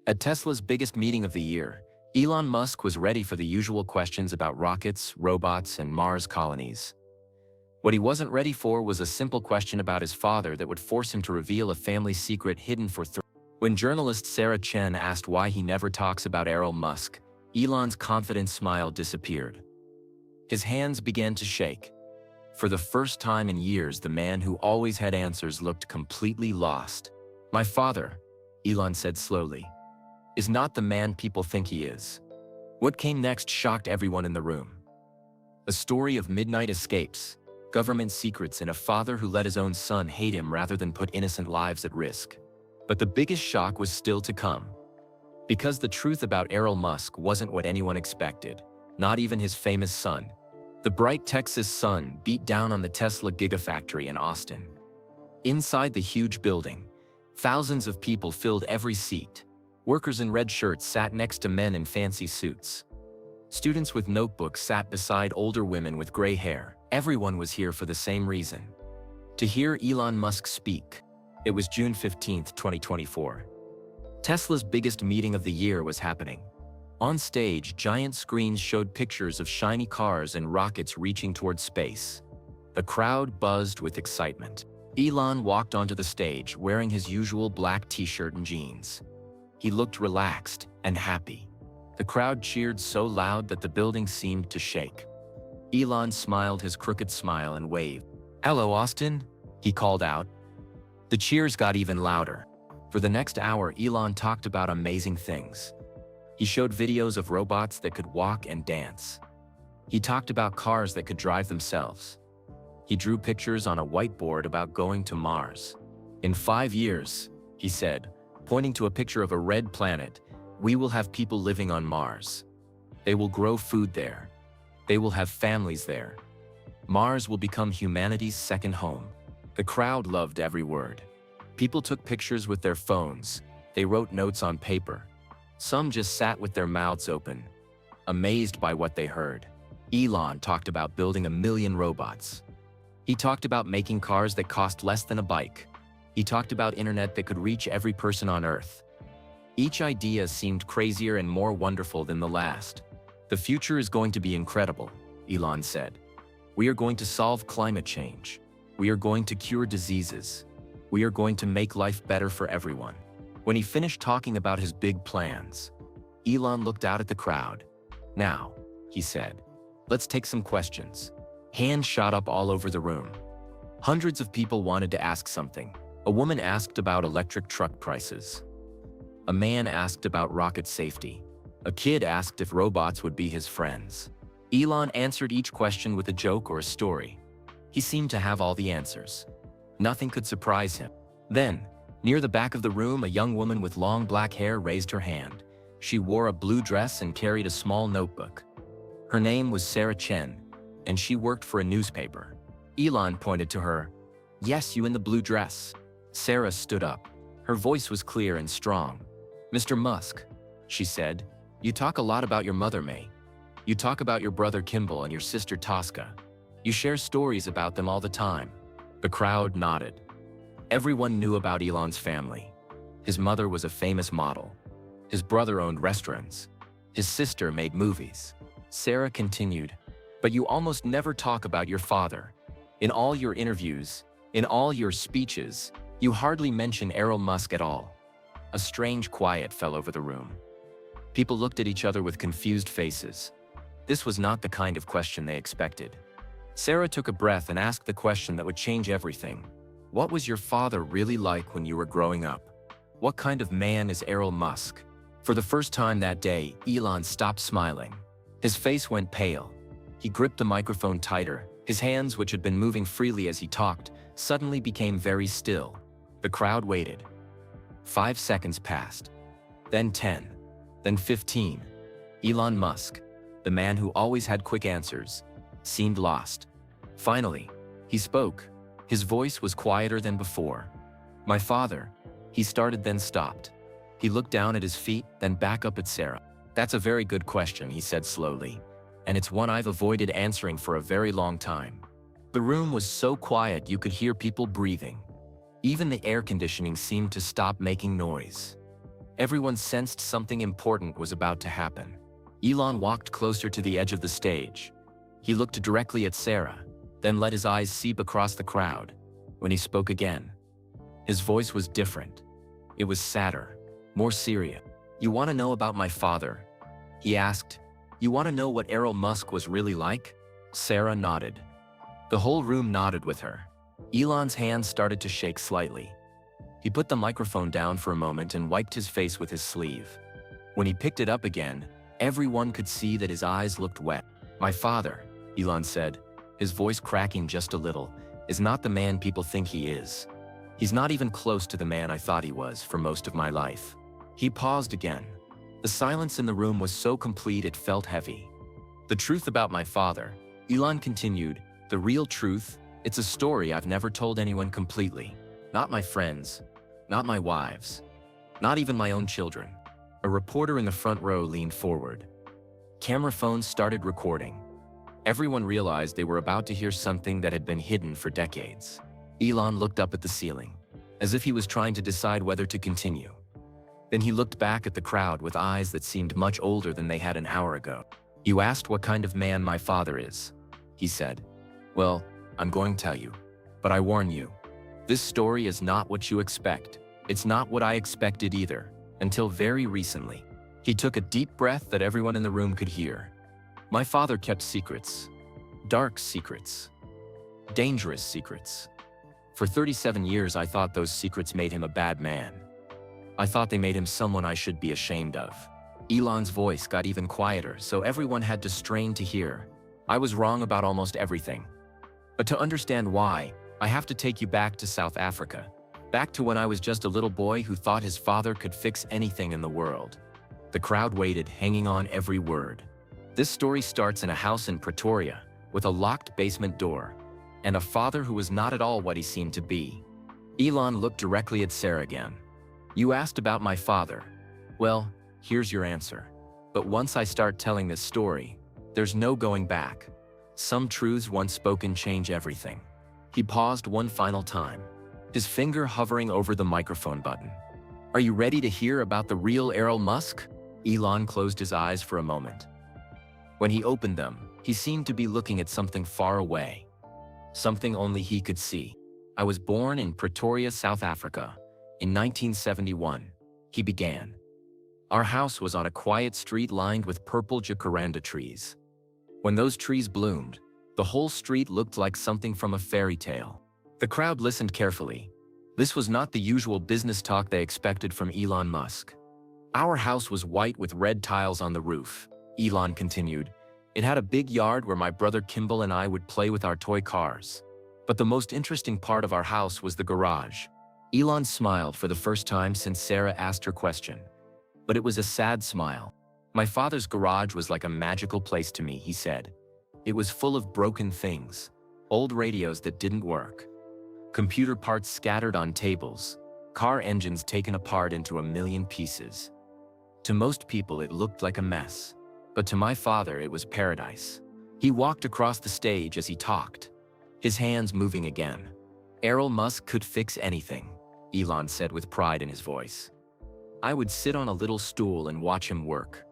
At Tesla's biggest meeting of the year, Elon Musk was ready for the usual questions about rockets, robots, and Mars colonies. What he wasn't ready for was a simple question about his father that would force him to reveal a family secret hidden for When journalist Sarah Chen asked why he never talks about Elon Musk, Elon's confident smile disappeared. His hands began to shake. For the first time in years, the man who always had answers looked completely lost. "My father," Elon said slowly, "is not the man people think he is." What came next shocked everyone in the room. A story of midnight escapes, government secrets, and a father who let his own son hate him rather than put innocent lives at risk. But the biggest shock was still to come. Because the truth about Elon Musk wasn't what anyone expected, not even his famous son. The bright Texas sun beat down on the Tesla Gigafactory in Austin. Inside the huge building, thousands of people filled every seat. Workers in red shirts sat next to men in fancy suits. Students with notebooks sat beside older women with gray hair. Everyone was here for the same reason: to hear Elon Musk speak. It was June 15, 2024. Tesla's biggest meeting of the year was happening. On stage, giant screens showed pictures of shiny cars and rockets reaching toward space. The crowd buzzed with excitement. Elon walked onto the stage wearing his usual black t-shirt and jeans. He looked relaxed and happy. The crowd cheered so loud that the building seemed to shake. Elon smiled his crooked smile and waved. "Hello, Austin," he called out. The cheers got even louder. For the next hour, Elon talked about amazing things. He showed videos of robots that could walk and dance. He talked about cars that could drive themselves. He drew pictures on a whiteboard about going to Mars. "In 5 years," he said, pointing to a picture of a red planet, "we will have people living on Mars. They will grow food there. They will have families there. Mars will become humanity's second home." The crowd loved every word. People took pictures with their phones. They wrote notes on paper. Some just sat with their mouths open, amazed by what they heard. Elon talked about building 1,000,000 robots. He talked about making cars that cost less than a bike. He talked about internet that could reach every person on Earth. Each idea seemed crazier and more wonderful than the last. "The future is going to be incredible," Elon said. "We are going to solve climate change. We are going to cure diseases. We are going to make life better for everyone." When he finished talking about his big plans, Elon looked out at the crowd. "Now," he said, "let's take some questions." Hands shot up all over the room. Hundreds of people wanted to ask something. A woman asked about electric truck prices. A man asked about rocket safety. A kid asked if robots would be his friends. Elon answered each question with a joke or a story. He seemed to have all the answers. Nothing could surprise him. Then, near the back of the room, a young woman with long black hair raised her hand. She wore a blue dress and carried a small notebook. Her name was Sarah Chen, and she worked for a newspaper. Elon pointed to her. "Yes, you in the blue dress." Sarah stood up. Her voice was clear and strong. "Mr. Musk," she said, "you talk a lot about your mother, May. You talk about your brother Kimball and your sister Tosca. You share stories about them all the time." The crowd nodded. Everyone knew about Elon's family. His mother was a famous model. His brother owned restaurants. His sister made movies. Sarah continued, "But you almost never talk about your father. In all your interviews, in all your speeches, you hardly mention Elon Musk at all." A strange quiet fell over the room. People looked at each other with confused faces. This was not the kind of question they expected. Sarah took a breath and asked the question that would change everything. "What was your father really like when you were growing up? What kind of man is Elon Musk?" For the first time that day, Elon stopped smiling. His face went pale. He gripped the microphone tighter. His hands, which had been moving freely as he talked, suddenly became very still. The crowd waited. 5 seconds passed. Then 10. Then 15. Elon Musk, the man who always had quick answers, seemed lost. Finally, he spoke. His voice was quieter than before. "My father," he started, then stopped. He looked down at his feet, then back up at Sarah. "That's a very good question," he said slowly, "and it's one I've avoided answering for a very long time." The room was so quiet you could hear people breathing. Even the air conditioning seemed to stop making noise. Everyone sensed something important was about to happen. Elon walked closer to the edge of the stage. He looked directly at Sarah, then let his eyes seep across the crowd. When he spoke again, his voice was different. It was sadder, more serious. "You want to know about my father?" he asked. "You want to know what Elon Musk was really like?" Sarah nodded. The whole room nodded with her. Elon's hands started to shake slightly. He put the microphone down for a moment and wiped his face with his sleeve. When he picked it up again, everyone could see that his eyes looked wet. "My father," Elon said, his voice cracking just a little, "is not the man people think he is. He's not even close to the man I thought he was for most of my life." He paused again. The silence in the room was so complete it felt heavy. "The truth about my father," Elon continued, "the real truth, it's a story I've never told anyone completely. Not my friends, not my wives, not even my own children." A reporter in the front row leaned forward. Camera phones started recording. Everyone realized they were about to hear something that had been hidden for decades. Elon looked up at the ceiling, as if he was trying to decide whether to continue. Then he looked back at the crowd with eyes that seemed much older than they had an hour ago. "You asked what kind of man my father is," he said. "Well, I'm going to tell you. But I warn you, this story is not what you expect. It's not what I expected either, until very recently." He took a deep breath that everyone in the room could hear. "My father kept secrets. Dark secrets. Dangerous secrets. For 37 years I thought those secrets made him a bad man. I thought they made him someone I should be ashamed of." Elon's voice got even quieter, so everyone had to strain to hear. "I was wrong about almost everything. But to understand why, I have to take you back to South Africa. Back to when I was just a little boy who thought his father could fix anything in the world." The crowd waited, hanging on every word. This story starts in a house in Pretoria, with a locked basement door, and a father who was not at all what he seemed to be. Elon looked directly at Sarah again. "You asked about my father. Well, here's your answer. But once I start telling this story, there's no going back. Some truths once spoken change everything." He paused one final time, his finger hovering over the microphone button. "Are you ready to hear about the real Elon Musk?" Elon closed his eyes for a moment. When he opened them, he seemed to be looking at something far away. Something only he could see. "I was born in Pretoria, South Africa, in 1971, he began. Our house was on a quiet street lined with purple jacaranda trees. When those trees bloomed, the whole street looked like something from a fairy tale." The crowd listened carefully. This was not the usual business talk they expected from Elon Musk. "Our house was white with red tiles on the roof," Elon continued. "It had a big yard where my brother Kimball and I would play with our toy cars. But the most interesting part of our house was the garage." Elon smiled for the first time since Sarah asked her question. But it was a sad smile. "My father's garage was like a magical place to me," he said. "It was full of broken things, old radios that didn't work, computer parts scattered on tables, car engines taken apart into a million pieces. To most people it looked like a mess, but to my father it was paradise." He walked across the stage as he talked, his hands moving again. "Elon Musk could fix anything," Elon said with pride in his voice. "I would sit on a little stool and watch him work.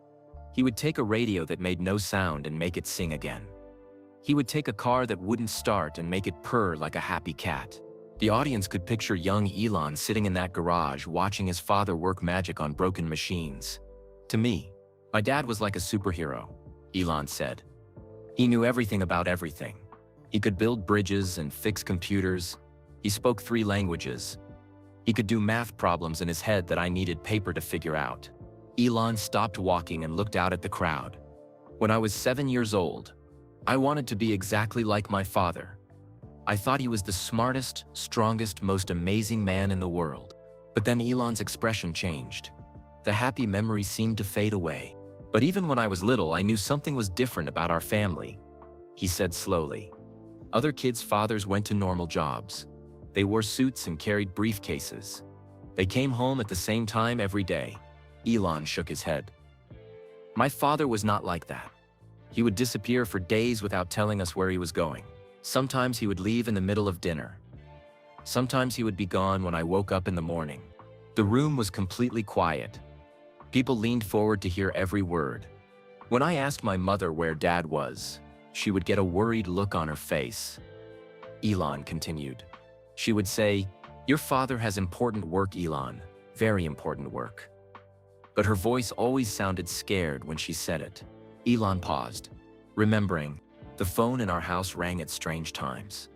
He would take a radio that made no sound and make it sing again. He would take a car that wouldn't start and make it purr like a happy cat." The audience could picture young Elon sitting in that garage watching his father work magic on broken machines. "To me, my dad was like a superhero," Elon said. "He knew everything about everything. He could build bridges and fix computers. He spoke 3 languages. He could do math problems in his head that I needed paper to figure out." Elon stopped walking and looked out at the crowd. "When I was 7 years old, I wanted to be exactly like my father. I thought he was the smartest, strongest, most amazing man in the world." But then Elon's expression changed. The happy memory seemed to fade away. "But even when I was little, I knew something was different about our family," he said slowly. "Other kids' fathers went to normal jobs. They wore suits and carried briefcases. They came home at the same time every day." Elon shook his head. "My father was not like that. He would disappear for days without telling us where he was going. Sometimes he would leave in the middle of dinner. Sometimes he would be gone when I woke up in the morning." The room was completely quiet. People leaned forward to hear every word. When I asked my mother where Dad was, she would get a worried look on her face. Elon continued. She would say, "Your father has important work, Elon, very important work." But her voice always sounded scared when she said it. Elon paused, remembering, the phone in our house rang at strange times.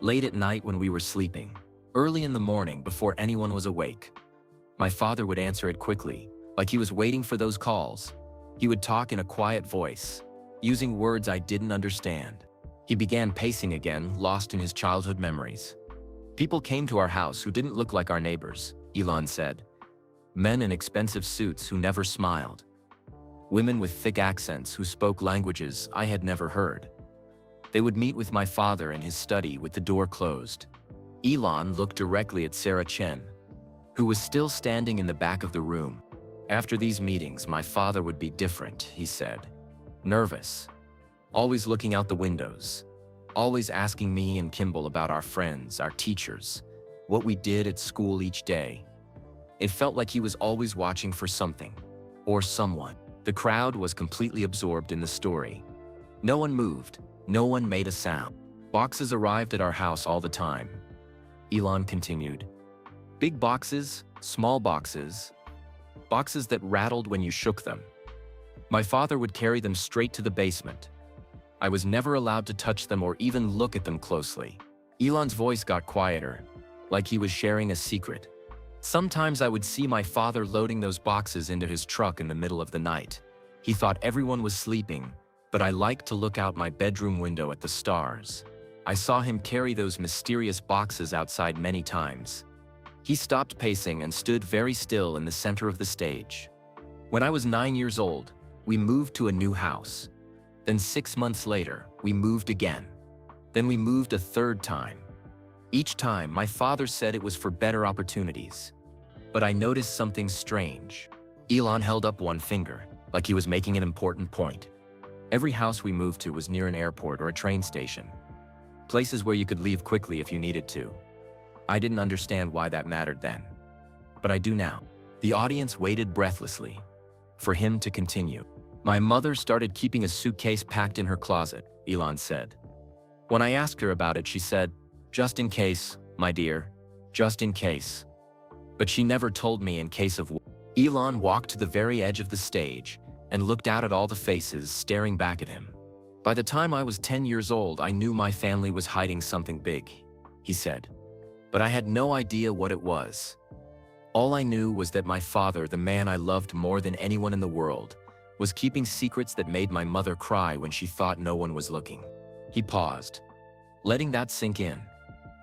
Late at night when we were sleeping, early in the morning before anyone was awake. My father would answer it quickly, like he was waiting for those calls. He would talk in a quiet voice, using words I didn't understand. He began pacing again, lost in his childhood memories. People came to our house who didn't look like our neighbors, Elon said. Men in expensive suits who never smiled. Women with thick accents who spoke languages I had never heard. They would meet with my father in his study with the door closed. Elon looked directly at Sarah Chen, who was still standing in the back of the room. After these meetings, my father would be different, he said. Nervous. Always looking out the windows. Always asking me and Kimball about our friends, our teachers, what we did at school each day. It felt like he was always watching for something, or someone. The crowd was completely absorbed in the story. No one moved, no one made a sound. Boxes arrived at our house all the time. Elon continued. Big boxes, small boxes, boxes that rattled when you shook them. My father would carry them straight to the basement. I was never allowed to touch them or even look at them closely. Elon's voice got quieter, like he was sharing a secret. Sometimes I would see my father loading those boxes into his truck in the middle of the night. He thought everyone was sleeping, but I liked to look out my bedroom window at the stars. I saw him carry those mysterious boxes outside many times. He stopped pacing and stood very still in the center of the stage. When I was 9 years old, we moved to a new house. Then 6 months later, we moved again. Then we moved a third time. Each time, my father said it was for better opportunities. But I noticed something strange. Elon held up one finger, like he was making an important point. Every house we moved to was near an airport or a train station. Places where you could leave quickly if you needed to. I didn't understand why that mattered then. But I do now. The audience waited breathlessly for him to continue. My mother started keeping a suitcase packed in her closet, Elon said. When I asked her about it, she said, "Just in case, my dear, just in case." But she never told me in case of what. Elon walked to the very edge of the stage and looked out at all the faces staring back at him. By the time I was 10 years old, I knew my family was hiding something big, he said. But I had no idea what it was. All I knew was that my father, the man I loved more than anyone in the world, was keeping secrets that made my mother cry when she thought no one was looking. He paused, letting that sink in.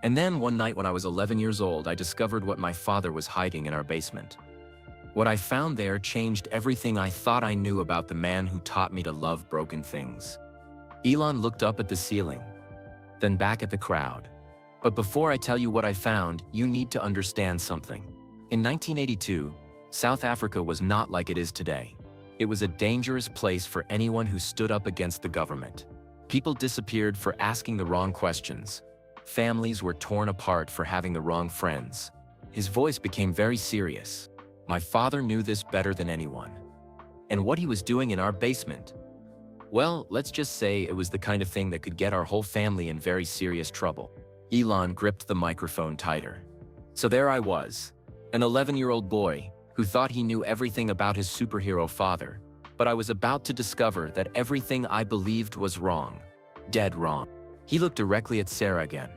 And then one night when I was 11 years old, I discovered what my father was hiding in our basement. What I found there changed everything I thought I knew about the man who taught me to love broken things. Elon looked up at the ceiling, then back at the crowd. But before I tell you what I found, you need to understand something. In 1982, South Africa was not like it is today. It was a dangerous place for anyone who stood up against the government. People disappeared for asking the wrong questions. Families were torn apart for having the wrong friends. His voice became very serious. My father knew this better than anyone. And what he was doing in our basement? Well, let's just say it was the kind of thing that could get our whole family in very serious trouble. Elon gripped the microphone tighter. So there I was, an 11-year-old boy who thought he knew everything about his superhero father, but I was about to discover that everything I believed was wrong. Dead wrong. He looked directly at Sarah again.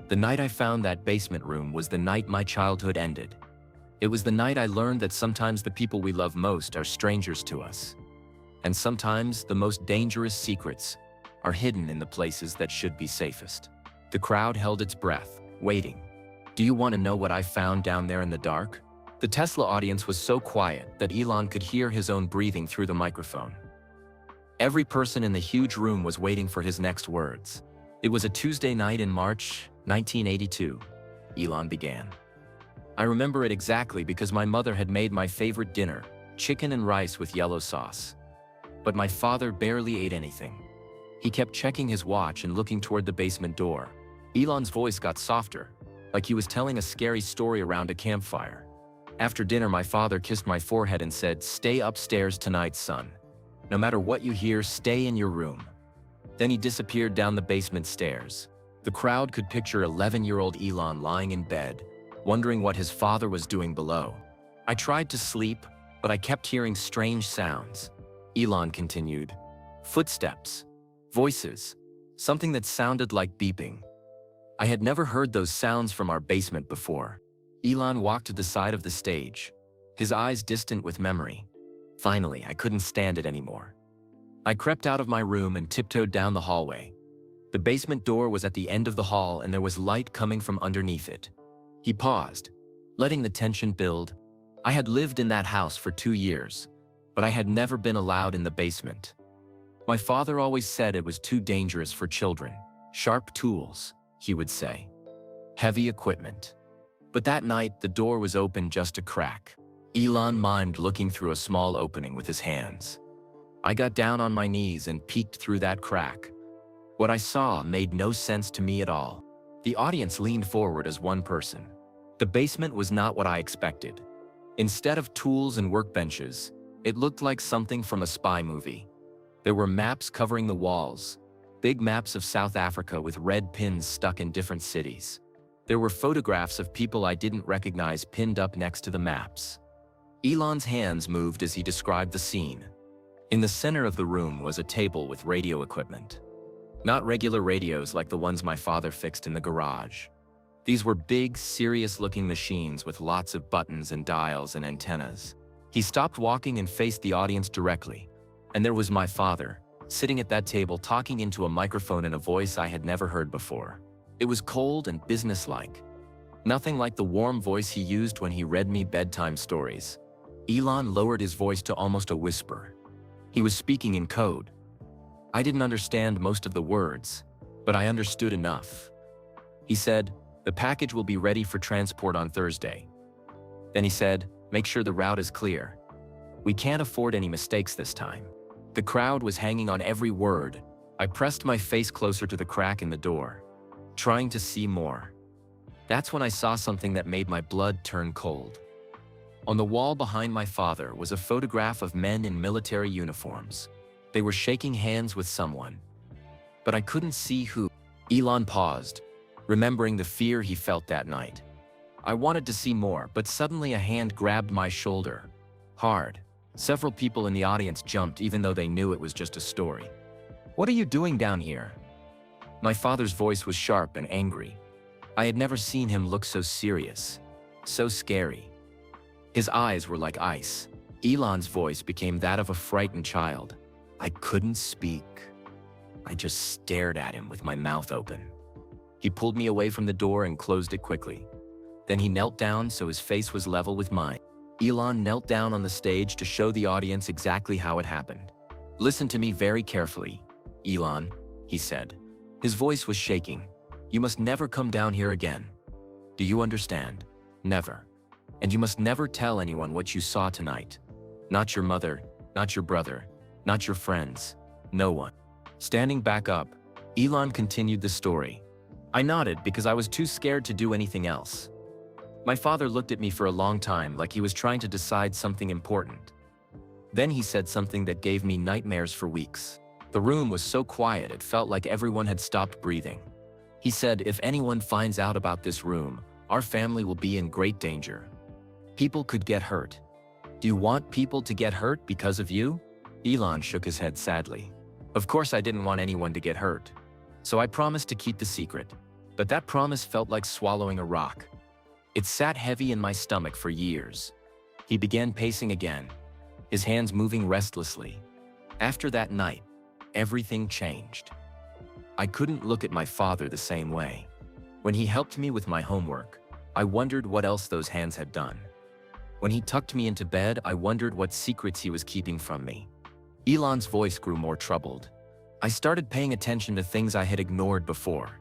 The night I found that basement room was the night my childhood ended. It was the night I learned that sometimes the people we love most are strangers to us. And sometimes the most dangerous secrets are hidden in the places that should be safest. The crowd held its breath, waiting. Do you want to know what I found down there in the dark? The Tesla audience was so quiet that Elon could hear his own breathing through the microphone. Every person in the huge room was waiting for his next words. It was a Tuesday night in March 1982, Elon began. I remember it exactly because my mother had made my favorite dinner, chicken and rice with yellow sauce. But my father barely ate anything. He kept checking his watch and looking toward the basement door. Elon's voice got softer, like he was telling a scary story around a campfire. After dinner, my father kissed my forehead and said, "Stay upstairs tonight, son. No matter what you hear, stay in your room." Then he disappeared down the basement stairs. The crowd could picture 11-year-old Elon lying in bed, wondering what his father was doing below. I tried to sleep, but I kept hearing strange sounds. Elon continued. Footsteps. Voices. Something that sounded like beeping. I had never heard those sounds from our basement before. Elon walked to the side of the stage, his eyes distant with memory. Finally, I couldn't stand it anymore. I crept out of my room and tiptoed down the hallway. The basement door was at the end of the hall and there was light coming from underneath it. He paused, letting the tension build. I had lived in that house for 2 years, but I had never been allowed in the basement. My father always said it was too dangerous for children. Sharp tools, he would say. Heavy equipment. But that night, the door was open just a crack. Elon mimed looking through a small opening with his hands. I got down on my knees and peeked through that crack. What I saw made no sense to me at all. The audience leaned forward as one person. The basement was not what I expected. Instead of tools and workbenches, it looked like something from a spy movie. There were maps covering the walls, big maps of South Africa with red pins stuck in different cities. There were photographs of people I didn't recognize pinned up next to the maps. Elon's hands moved as he described the scene. In the center of the room was a table with radio equipment. Not regular radios like the ones my father fixed in the garage. These were big, serious-looking machines with lots of buttons and dials and antennas. He stopped walking and faced the audience directly. And there was my father, sitting at that table talking into a microphone in a voice I had never heard before. It was cold and businesslike. Nothing like the warm voice he used when he read me bedtime stories. Elon lowered his voice to almost a whisper. He was speaking in code. I didn't understand most of the words, but I understood enough. He said, "The package will be ready for transport on Thursday." Then he said, "Make sure the route is clear. We can't afford any mistakes this time." The crowd was hanging on every word. I pressed my face closer to the crack in the door, trying to see more. That's when I saw something that made my blood turn cold. On the wall behind my father was a photograph of men in military uniforms. They were shaking hands with someone, but I couldn't see who. Elon paused, remembering the fear he felt that night. I wanted to see more, but suddenly a hand grabbed my shoulder. Hard. Several people in the audience jumped even though they knew it was just a story. "What are you doing down here?" My father's voice was sharp and angry. I had never seen him look so serious, so scary. His eyes were like ice. Elon's voice became that of a frightened child. I couldn't speak. I just stared at him with my mouth open. He pulled me away from the door and closed it quickly. Then he knelt down so his face was level with mine. Elon knelt down on the stage to show the audience exactly how it happened. "Listen to me very carefully, Elon," he said. His voice was shaking. "You must never come down here again. Do you understand? Never. And you must never tell anyone what you saw tonight. Not your mother, not your brother, not your friends, no one." Standing back up, Elon continued the story. I nodded because I was too scared to do anything else. My father looked at me for a long time like he was trying to decide something important. Then he said something that gave me nightmares for weeks. The room was so quiet it felt like everyone had stopped breathing. He said, "If anyone finds out about this room, our family will be in great danger. People could get hurt. Do you want people to get hurt because of you?" Elon shook his head sadly. Of course I didn't want anyone to get hurt. So I promised to keep the secret. But that promise felt like swallowing a rock. It sat heavy in my stomach for years. He began pacing again, his hands moving restlessly. After that night, everything changed. I couldn't look at my father the same way. When he helped me with my homework, I wondered what else those hands had done. When he tucked me into bed, I wondered what secrets he was keeping from me. Elon's voice grew more troubled. I started paying attention to things I had ignored before.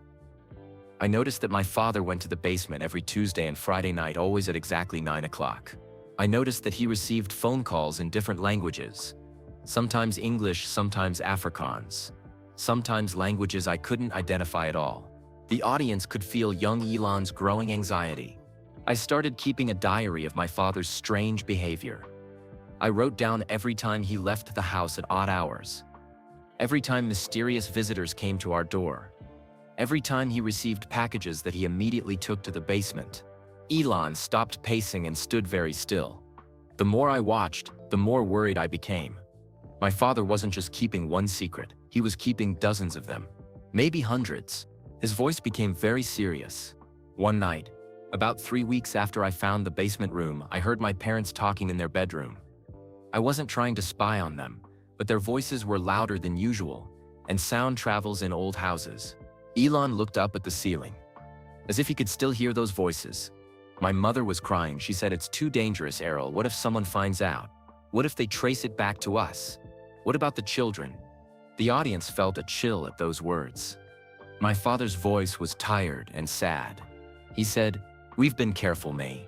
I noticed that my father went to the basement every Tuesday and Friday night, always at exactly 9 o'clock. I noticed that he received phone calls in different languages. Sometimes English, sometimes Afrikaans. Sometimes languages I couldn't identify at all. The audience could feel young Elon's growing anxiety. I started keeping a diary of my father's strange behavior. I wrote down every time he left the house at odd hours, every time mysterious visitors came to our door, every time he received packages that he immediately took to the basement. Elon stopped pacing and stood very still. The more I watched, the more worried I became. My father wasn't just keeping one secret, he was keeping dozens of them. Maybe hundreds. His voice became very serious. One night, about 3 weeks after I found the basement room, I heard my parents talking in their bedroom. I wasn't trying to spy on them, but their voices were louder than usual, and sound travels in old houses. Elon looked up at the ceiling, as if he could still hear those voices. My mother was crying. She said, "It's too dangerous, Errol. What if someone finds out? What if they trace it back to us? What about the children?" The audience felt a chill at those words. My father's voice was tired and sad. He said, "We've been careful, May.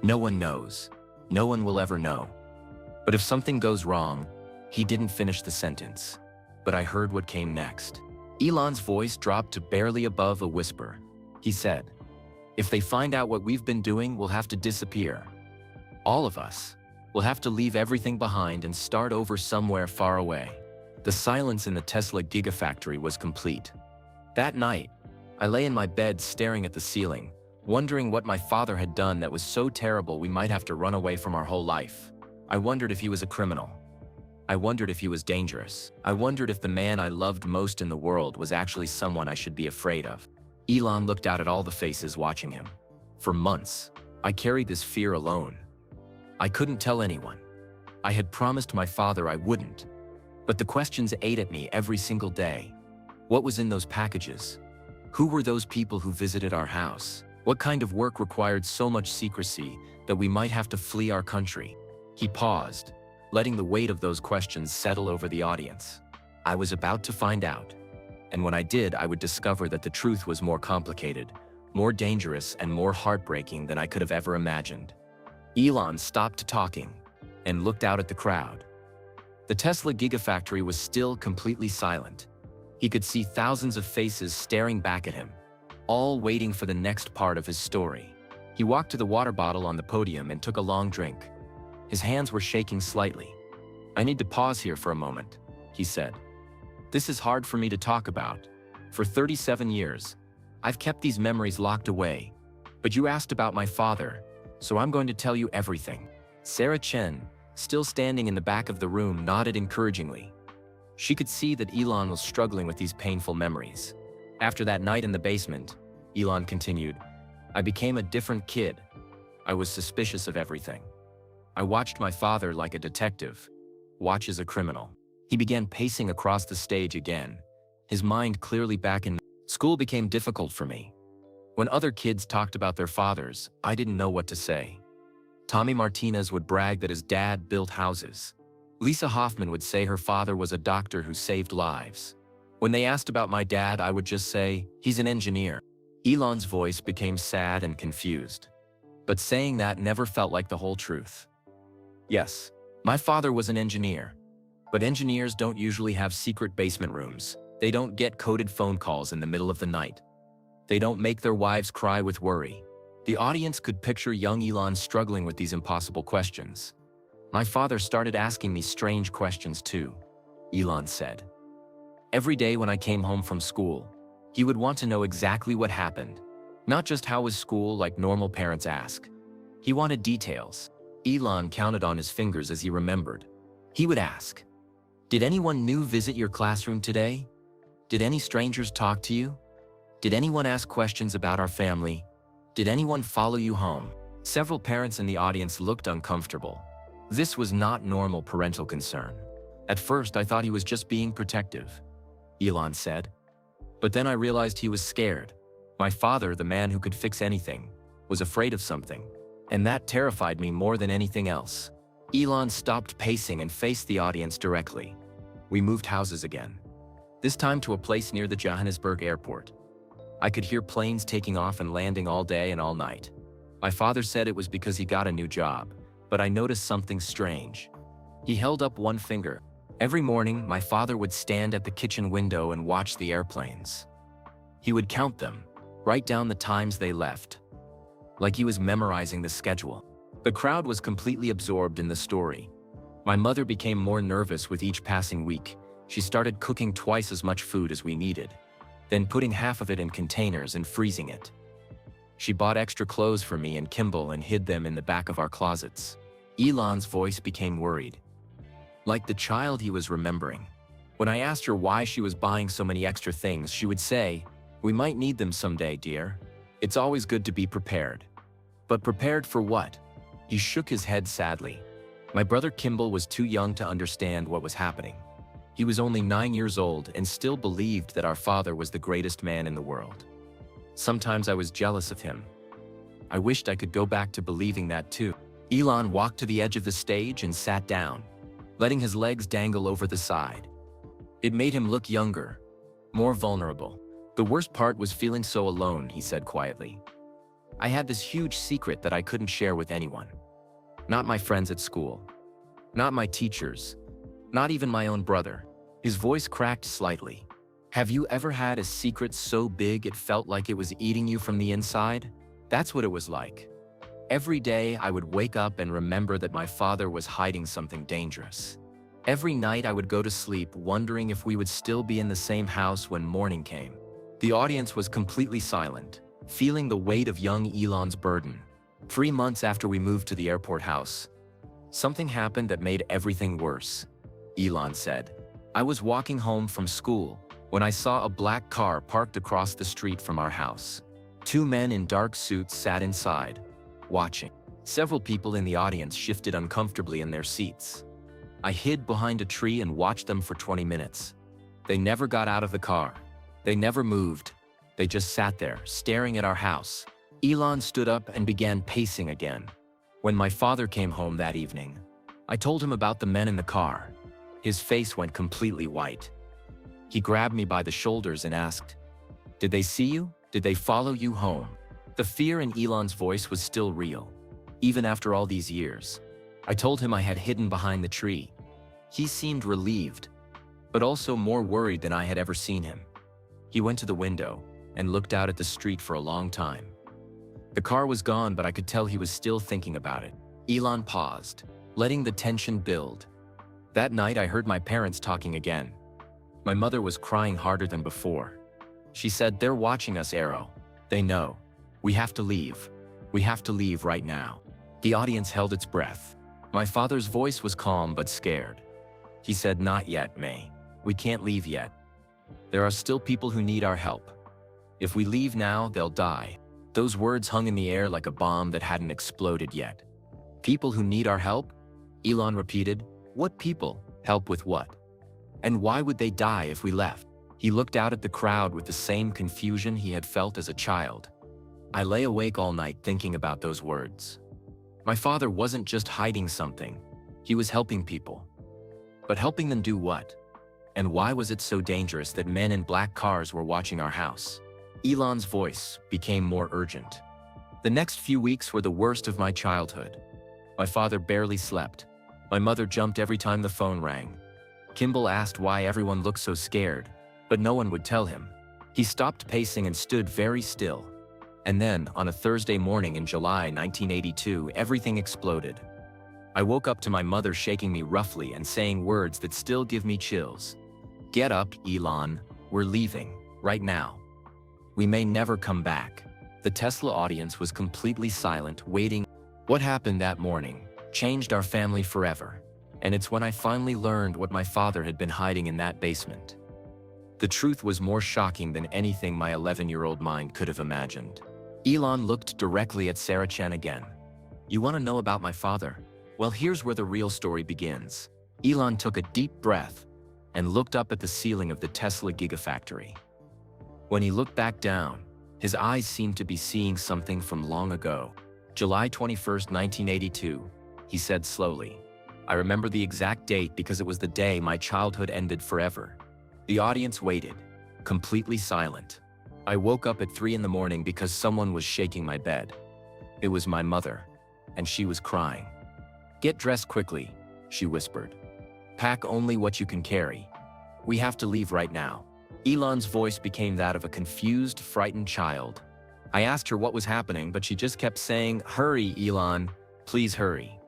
No one knows. No one will ever know. But if something goes wrong," he didn't finish the sentence. But I heard what came next. Elon's voice dropped to barely above a whisper. He said, "If they find out what we've been doing, we'll have to disappear. All of us. We'll have to leave everything behind and start over somewhere far away." The silence in the Tesla Gigafactory was complete. That night, I lay in my bed staring at the ceiling, wondering what my father had done that was so terrible we might have to run away from our whole life. I wondered if he was a criminal. I wondered if he was dangerous. I wondered if the man I loved most in the world was actually someone I should be afraid of. Elon looked out at all the faces watching him. For months, I carried this fear alone. I couldn't tell anyone. I had promised my father I wouldn't. But the questions ate at me every single day. What was in those packages? Who were those people who visited our house? What kind of work required so much secrecy that we might have to flee our country? He paused, letting the weight of those questions settle over the audience. I was about to find out. And when I did, I would discover that the truth was more complicated, more dangerous, and more heartbreaking than I could have ever imagined. Elon stopped talking and looked out at the crowd. The Tesla Gigafactory was still completely silent. He could see thousands of faces staring back at him, all waiting for the next part of his story. He walked to the water bottle on the podium and took a long drink. His hands were shaking slightly. "I need to pause here for a moment," he said. "This is hard for me to talk about. For 37 years, I've kept these memories locked away. But you asked about my father, so I'm going to tell you everything." Sarah Chen, still standing in the back of the room, nodded encouragingly. She could see that Elon was struggling with these painful memories. "After that night in the basement," Elon continued, "I became a different kid. I was suspicious of everything. I watched my father like a detective watches a criminal." He began pacing across the stage again, his mind clearly back in. "School became difficult for me. When other kids talked about their fathers, I didn't know what to say. Tommy Martinez would brag that his dad built houses. Lisa Hoffman would say her father was a doctor who saved lives. When they asked about my dad, I would just say, 'He's an engineer.'" Elon's voice became sad and confused. But saying that never felt like the whole truth. "Yes, my father was an engineer. But engineers don't usually have secret basement rooms. They don't get coded phone calls in the middle of the night. They don't make their wives cry with worry." The audience could picture young Elon struggling with these impossible questions. "My father started asking me strange questions too," Elon said. "Every day when I came home from school, he would want to know exactly what happened. Not just how was school like normal parents ask. He wanted details." Elon counted on his fingers as he remembered. He would ask, "Did anyone new visit your classroom today? Did any strangers talk to you? Did anyone ask questions about our family? Did anyone follow you home?" Several parents in the audience looked uncomfortable. This was not normal parental concern. "At first, I thought he was just being protective," Elon said. "But then I realized he was scared. My father, the man who could fix anything, was afraid of something. And that terrified me more than anything else." Elon stopped pacing and faced the audience directly. "We moved houses again. This time to a place near the Johannesburg airport. I could hear planes taking off and landing all day and all night. My father said it was because he got a new job, but I noticed something strange." He held up one finger. "Every morning, my father would stand at the kitchen window and watch the airplanes. He would count them, write down the times they left. like he was memorizing the schedule. The crowd was completely absorbed in the story. My mother became more nervous with each passing week. She started cooking twice as much food as we needed, then putting half of it in containers and freezing it. She bought extra clothes for me and Kimball and hid them in the back of our closets. Elon's voice became worried, like the child he was remembering. When I asked her why she was buying so many extra things, she would say, "We might need them someday, dear. It's always good to be prepared." But prepared for what? He shook his head sadly. My brother Kimball was too young to understand what was happening. He was only 9 years old and still believed that our father was the greatest man in the world. Sometimes I was jealous of him. I wished I could go back to believing that too. Elon walked to the edge of the stage and sat down, letting his legs dangle over the side. It made him look younger, more vulnerable. "The worst part was feeling so alone," he said quietly. "I had this huge secret that I couldn't share with anyone. Not my friends at school. Not my teachers. Not even my own brother." His voice cracked slightly. "Have you ever had a secret so big it felt like it was eating you from the inside? That's what it was like. Every day I would wake up and remember that my father was hiding something dangerous. Every night I would go to sleep wondering if we would still be in the same house when morning came." The audience was completely silent, feeling the weight of young Elon's burden. 3 months after we moved to the airport house, something happened that made everything worse. Elon said, "I was walking home from school when I saw a black car parked across the street from our house. 2 men in dark suits sat inside, watching. Several people in the audience shifted uncomfortably in their seats. I hid behind a tree and watched them for 20 minutes. They never got out of the car. They never moved. They just sat there, staring at our house." Elon stood up and began pacing again. "When my father came home that evening, I told him about the men in the car. His face went completely white. He grabbed me by the shoulders and asked, 'Did they see you? Did they follow you home?' The fear in Elon's voice was still real, even after all these years. I told him I had hidden behind the tree. He seemed relieved, but also more worried than I had ever seen him. He went to the window and looked out at the street for a long time. The car was gone, but I could tell he was still thinking about it." Elon paused, letting the tension build. "That night I heard my parents talking again. My mother was crying harder than before. She said, 'They're watching us, Arrow. They know. We have to leave. We have to leave right now.'" The audience held its breath. My father's voice was calm but scared. He said, "Not yet, May. We can't leave yet. There are still people who need our help. If we leave now, they'll die." Those words hung in the air like a bomb that hadn't exploded yet. "People who need our help?" Elon repeated. "What people? Help with what? And why would they die if we left?" He looked out at the crowd with the same confusion he had felt as a child. I lay awake all night thinking about those words. My father wasn't just hiding something. He was helping people. But helping them do what? And why was it so dangerous that men in black cars were watching our house? Elon's voice became more urgent. "The next few weeks were the worst of my childhood. My father barely slept. My mother jumped every time the phone rang. Kimball asked why everyone looked so scared, but no one would tell him. He stopped pacing and stood very still. And then, on a Thursday morning in July 1982, everything exploded. I woke up to my mother shaking me roughly and saying words that still give me chills. 'Get up, Elon. We're leaving, right now. We may never come back.'" The Tesla audience was completely silent, waiting. What happened that morning changed our family forever. And it's when I finally learned what my father had been hiding in that basement. The truth was more shocking than anything my 11-year-old mind could have imagined. Elon looked directly at Sarah Chen again. "You want to know about my father? Well, here's where the real story begins." Elon took a deep breath and looked up at the ceiling of the Tesla Gigafactory. When he looked back down, his eyes seemed to be seeing something from long ago. "July 21st, 1982, he said slowly. "I remember the exact date because it was the day my childhood ended forever." The audience waited, completely silent. I woke up at 3 in the morning because someone was shaking my bed. It was my mother, and she was crying. "Get dressed quickly," she whispered. "Pack only what you can carry. We have to leave right now." Elon's voice became that of a confused, frightened child. I asked her what was happening, but she just kept saying, "Hurry, Elon, please hurry."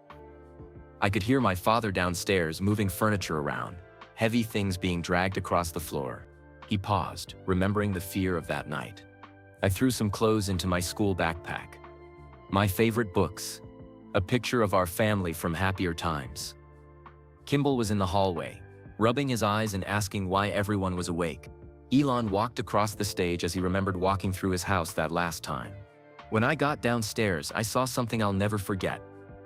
I could hear my father downstairs moving furniture around, heavy things being dragged across the floor. He paused, remembering the fear of that night. I threw some clothes into my school backpack. My favorite books. A picture of our family from happier times. Kimball was in the hallway, rubbing his eyes and asking why everyone was awake. Elon walked across the stage as he remembered walking through his house that last time. When I got downstairs, I saw something I'll never forget.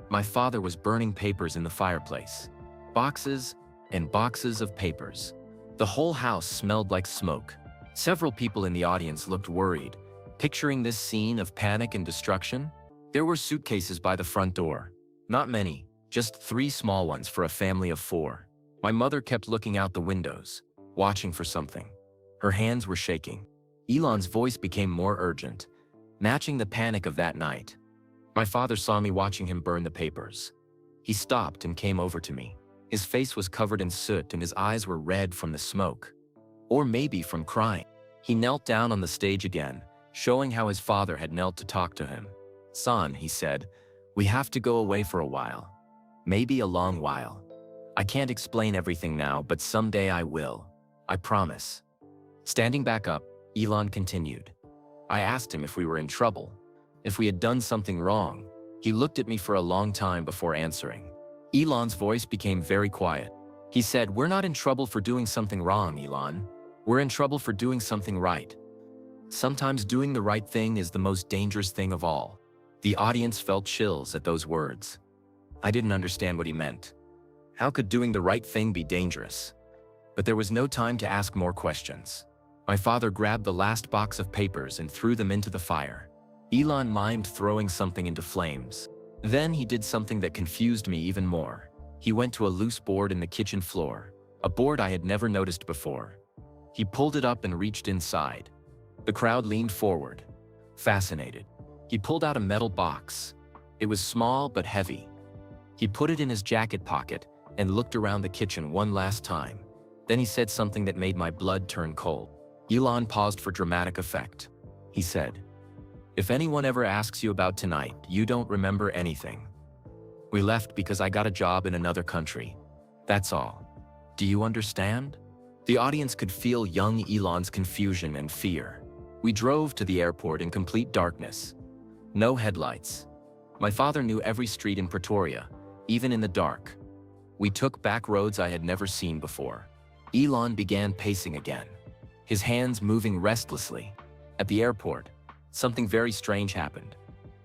My father was burning papers in the fireplace. Boxes and boxes of papers. The whole house smelled like smoke. Several people in the audience looked worried, picturing this scene of panic and destruction. There were suitcases by the front door. Not many, just 3 small ones for a family of 4. My mother kept looking out the windows, watching for something. Her hands were shaking. Elon's voice became more urgent, matching the panic of that night. My father saw me watching him burn the papers. He stopped and came over to me. His face was covered in soot and his eyes were red from the smoke. Or maybe from crying. He knelt down on the stage again, showing how his father had knelt to talk to him. "Son," he said, "we have to go away for a while. Maybe a long while. I can't explain everything now, but someday I will. I promise." Standing back up, Elon continued. I asked him if we were in trouble, if we had done something wrong. He looked at me for a long time before answering. Elon's voice became very quiet. He said, "We're not in trouble for doing something wrong, Elon. We're in trouble for doing something right. Sometimes doing the right thing is the most dangerous thing of all." The audience felt chills at those words. I didn't understand what he meant. How could doing the right thing be dangerous? But there was no time to ask more questions. My father grabbed the last box of papers and threw them into the fire. Elon mimed throwing something into flames. Then he did something that confused me even more. He went to a loose board in the kitchen floor, a board I had never noticed before. He pulled it up and reached inside. The crowd leaned forward, fascinated. He pulled out a metal box. It was small but heavy. He put it in his jacket pocket and looked around the kitchen one last time. Then he said something that made my blood turn cold. Elon paused for dramatic effect. He said, "If anyone ever asks you about tonight, you don't remember anything. We left because I got a job in another country. That's all. Do you understand?" The audience could feel young Elon's confusion and fear. We drove to the airport in complete darkness. No headlights. My father knew every street in Pretoria, even in the dark. We took back roads I had never seen before. Elon began pacing again, his hands moving restlessly. At the airport, something very strange happened.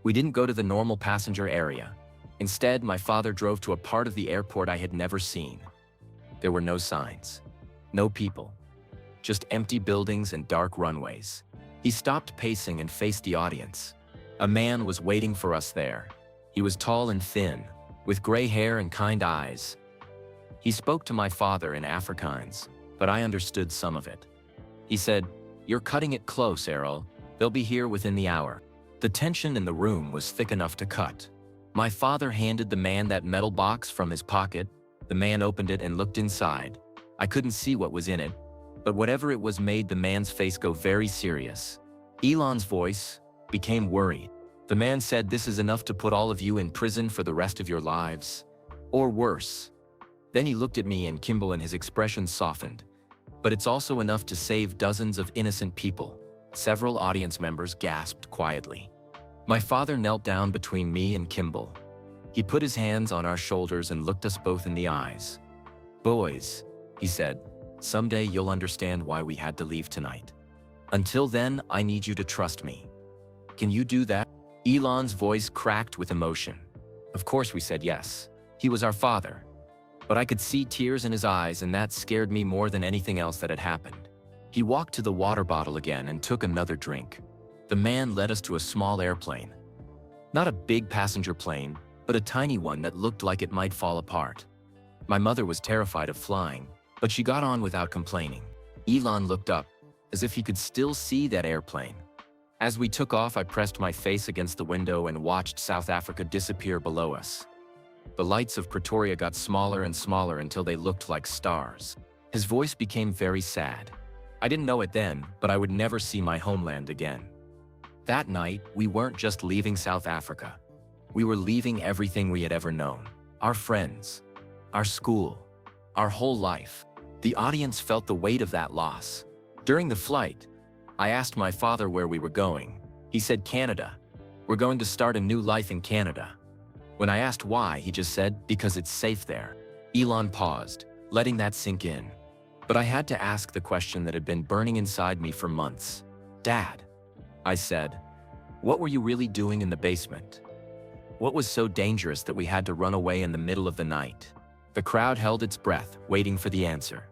We didn't go to the normal passenger area. Instead, my father drove to a part of the airport I had never seen. There were no signs, no people, just empty buildings and dark runways. He stopped pacing and faced the audience. A man was waiting for us there. He was tall and thin, with gray hair and kind eyes. He spoke to my father in Afrikaans, but I understood some of it. He said, "You're cutting it close, Errol. They'll be here within the hour." The tension in the room was thick enough to cut. My father handed the man that metal box from his pocket. The man opened it and looked inside. I couldn't see what was in it, but whatever it was made the man's face go very serious. Elon's voice became worried. The man said, "This is enough to put all of you in prison for the rest of your lives, or worse." Then he looked at me and Kimball and his expression softened. "But it's also enough to save dozens of innocent people." Several audience members gasped quietly. My father knelt down between me and Kimball. He put his hands on our shoulders and looked us both in the eyes. "Boys," he said, "someday you'll understand why we had to leave tonight. Until then, I need you to trust me. Can you do that?" Elon's voice cracked with emotion. Of course we said yes. He was our father. But I could see tears in his eyes, and that scared me more than anything else that had happened. He walked to the water bottle again and took another drink. The man led us to a small airplane. Not a big passenger plane, but a tiny one that looked like it might fall apart. My mother was terrified of flying, but she got on without complaining. Elon looked up, as if he could still see that airplane. As we took off, I pressed my face against the window and watched South Africa disappear below us. The lights of Pretoria got smaller and smaller until they looked like stars. His voice became very sad. I didn't know it then, but I would never see my homeland again. That night, we weren't just leaving South Africa. We were leaving everything we had ever known. Our friends, our school, our whole life. The audience felt the weight of that loss. During the flight, I asked my father where we were going. He said Canada. We're going to start a new life in Canada. When I asked why, he just said, because it's safe there. Elon paused, letting that sink in. But I had to ask the question that had been burning inside me for months. Dad, I said, what were you really doing in the basement? What was so dangerous that we had to run away in the middle of the night? The crowd held its breath, waiting for the answer.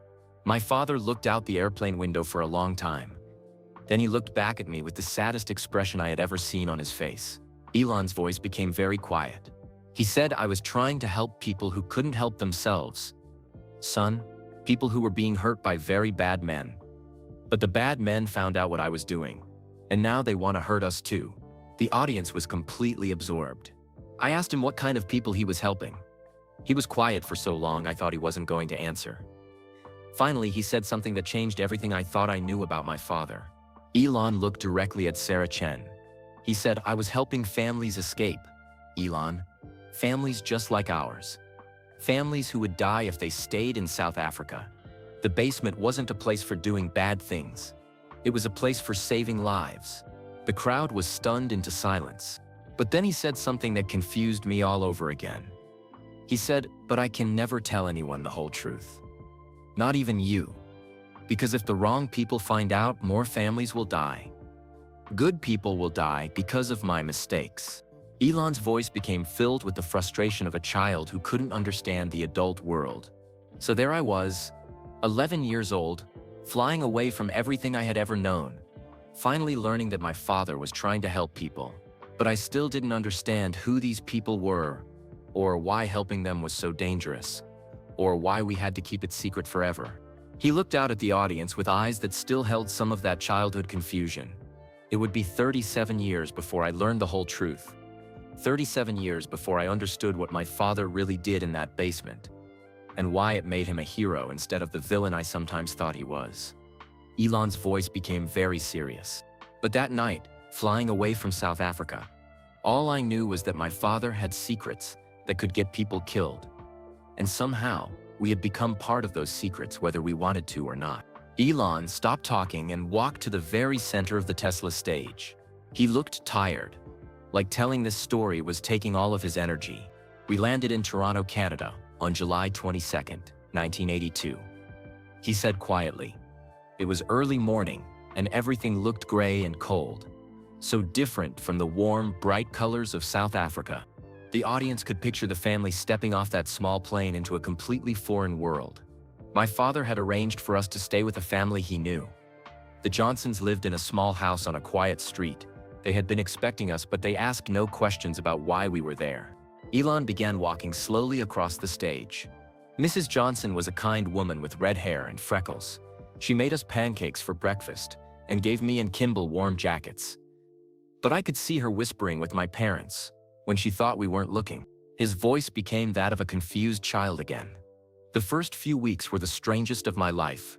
My father looked out the airplane window for a long time. Then he looked back at me with the saddest expression I had ever seen on his face. Elon's voice became very quiet. He said I was trying to help people who couldn't help themselves. Son, people who were being hurt by very bad men. But the bad men found out what I was doing. And now they want to hurt us too. The audience was completely absorbed. I asked him what kind of people he was helping. He was quiet for so long I thought he wasn't going to answer. Finally, he said something that changed everything I thought I knew about my father. Elon looked directly at Sarah Chen. He said, I was helping families escape. Elon, families just like ours. Families who would die if they stayed in South Africa. The basement wasn't a place for doing bad things. It was a place for saving lives. The crowd was stunned into silence. But then he said something that confused me all over again. He said, but I can never tell anyone the whole truth. Not even you. Because if the wrong people find out, more families will die. Good people will die because of my mistakes. Elon's voice became filled with the frustration of a child who couldn't understand the adult world. So there I was, 11 years old, flying away from everything I had ever known, finally learning that my father was trying to help people. But I still didn't understand who these people were, or why helping them was so dangerous, or why we had to keep it secret forever. He looked out at the audience with eyes that still held some of that childhood confusion. It would be 37 years before I learned the whole truth. 37 years before I understood what my father really did in that basement, and why it made him a hero instead of the villain I sometimes thought he was. Elon's voice became very serious. But that night, flying away from South Africa, all I knew was that my father had secrets that could get people killed. And somehow, we had become part of those secrets whether we wanted to or not. Elon stopped talking and walked to the very center of the Tesla stage. He looked tired, like telling this story was taking all of his energy. We landed in Toronto, Canada, on July 22nd, 1982. He said quietly, it was early morning, and everything looked gray and cold. So different from the warm, bright colors of South Africa. The audience could picture the family stepping off that small plane into a completely foreign world. My father had arranged for us to stay with a family he knew. The Johnsons lived in a small house on a quiet street. They had been expecting us, but they asked no questions about why we were there. Elon began walking slowly across the stage. Mrs. Johnson was a kind woman with red hair and freckles. She made us pancakes for breakfast and gave me and Kimball warm jackets. But I could see her whispering with my parents when she thought we weren't looking. His voice became that of a confused child again. The first few weeks were the strangest of my life.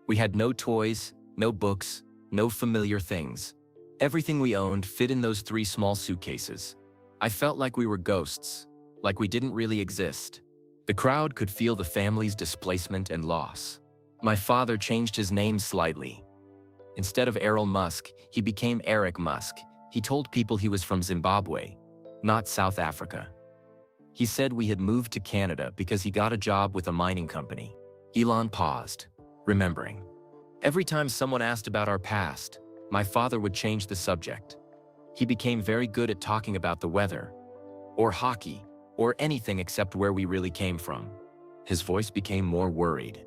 We had no toys, no books, no familiar things. Everything we owned fit in those 3 small suitcases. I felt like we were ghosts, like we didn't really exist. The crowd could feel the family's displacement and loss. My father changed his name slightly. Instead of Elon Musk, he became Eric Musk. He told people he was from Zimbabwe, not South Africa. He said we had moved to Canada because he got a job with a mining company. Elon paused, remembering. Every time someone asked about our past, my father would change the subject. He became very good at talking about the weather, or hockey, or anything except where we really came from. His voice became more worried.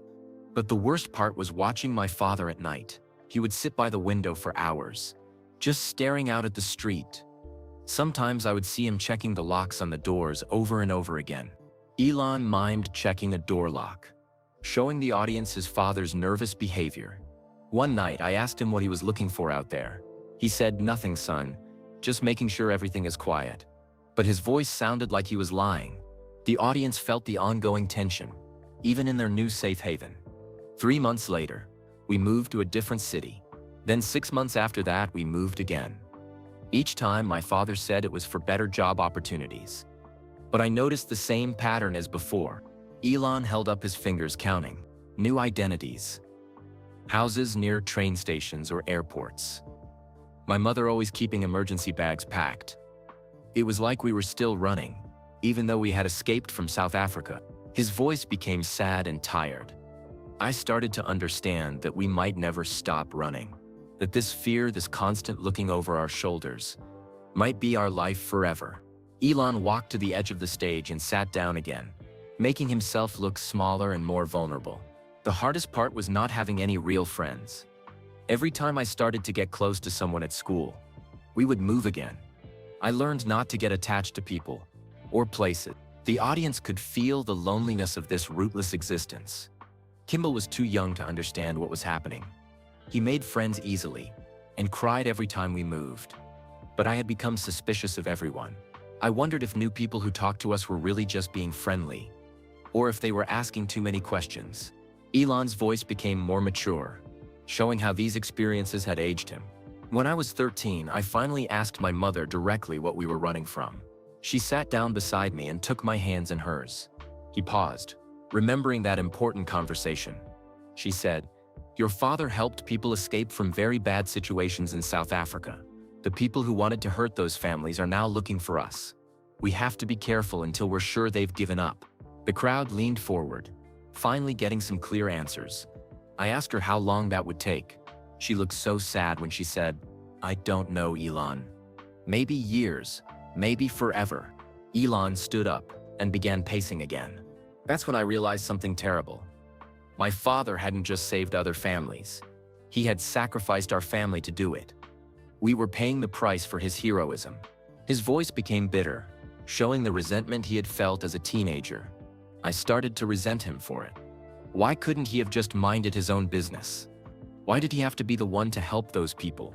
But the worst part was watching my father at night. He would sit by the window for hours, just staring out at the street. Sometimes I would see him checking the locks on the doors over and over again. Elon mimed checking a door lock, showing the audience his father's nervous behavior. One night, I asked him what he was looking for out there. He said, "Nothing, son, just making sure everything is quiet." But his voice sounded like he was lying. The audience felt the ongoing tension, even in their new safe haven. 3 months later, we moved to a different city. Then 6 months after that, we moved again. Each time, my father said it was for better job opportunities. But I noticed the same pattern as before. Elon held up his fingers counting. New identities. Houses near train stations or airports. My mother always keeping emergency bags packed. It was like we were still running, even though we had escaped from South Africa. His voice became sad and tired. I started to understand that we might never stop running. That this fear, this constant looking over our shoulders, might be our life forever. Elon walked to the edge of the stage and sat down again, making himself look smaller and more vulnerable. The hardest part was not having any real friends. Every time I started to get close to someone at school, we would move again. I learned not to get attached to people or places. The audience could feel the loneliness of this rootless existence. Kimball was too young to understand what was happening. He made friends easily and cried every time we moved. But I had become suspicious of everyone. I wondered if new people who talked to us were really just being friendly, or if they were asking too many questions. Elon's voice became more mature, showing how these experiences had aged him. When I was 13, I finally asked my mother directly what we were running from. She sat down beside me and took my hands in hers. He paused, remembering that important conversation. She said, "Your father helped people escape from very bad situations in South Africa. The people who wanted to hurt those families are now looking for us. We have to be careful until we're sure they've given up." The crowd leaned forward, finally getting some clear answers. I asked her how long that would take. She looked so sad when she said, "I don't know, Elon. Maybe years, maybe forever." Elon stood up and began pacing again. That's when I realized something terrible. My father hadn't just saved other families. He had sacrificed our family to do it. We were paying the price for his heroism. His voice became bitter, showing the resentment he had felt as a teenager. I started to resent him for it. Why couldn't he have just minded his own business? Why did he have to be the one to help those people?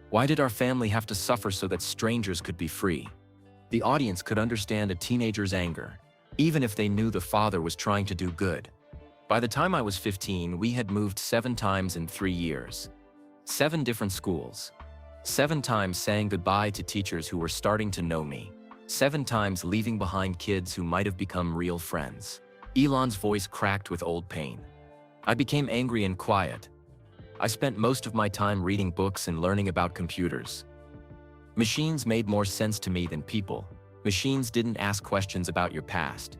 Why did our family have to suffer so that strangers could be free? The audience could understand a teenager's anger, even if they knew the father was trying to do good. By the time I was 15, we had moved 7 times in 3 years. 7 different schools. 7 times saying goodbye to teachers who were starting to know me. 7 times leaving behind kids who might have become real friends. Elon's voice cracked with old pain. I became angry and quiet. I spent most of my time reading books and learning about computers. Machines made more sense to me than people. Machines didn't ask questions about your past.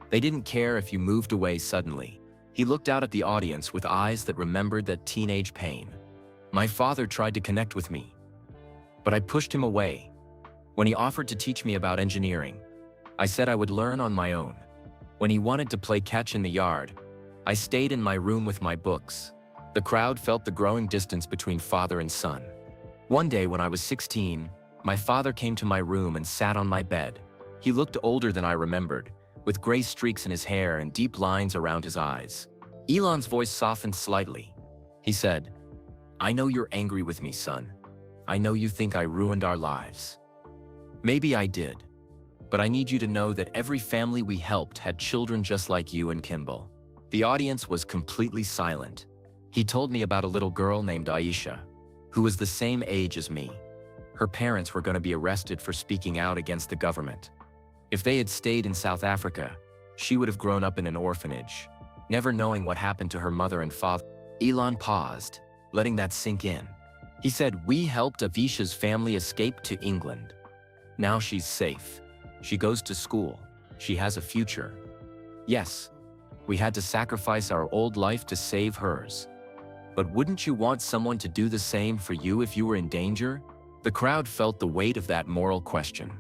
They didn't care if you moved away suddenly. He looked out at the audience with eyes that remembered that teenage pain. My father tried to connect with me, but I pushed him away. When he offered to teach me about engineering, I said I would learn on my own. When he wanted to play catch in the yard, I stayed in my room with my books. The crowd felt the growing distance between father and son. One day when I was 16, my father came to my room and sat on my bed. He looked older than I remembered, with gray streaks in his hair and deep lines around his eyes. Elon's voice softened slightly. He said, "I know you're angry with me, son. I know you think I ruined our lives. Maybe I did, but I need you to know that every family we helped had children just like you and Kimball." The audience was completely silent. He told me about a little girl named Aisha, who was the same age as me. Her parents were going to be arrested for speaking out against the government. If they had stayed in South Africa, she would have grown up in an orphanage, never knowing what happened to her mother and father. Elon paused, letting that sink in. He said, "We helped Avisha's family escape to England. Now she's safe. She goes to school. She has a future. Yes, we had to sacrifice our old life to save hers. But wouldn't you want someone to do the same for you if you were in danger?" The crowd felt the weight of that moral question.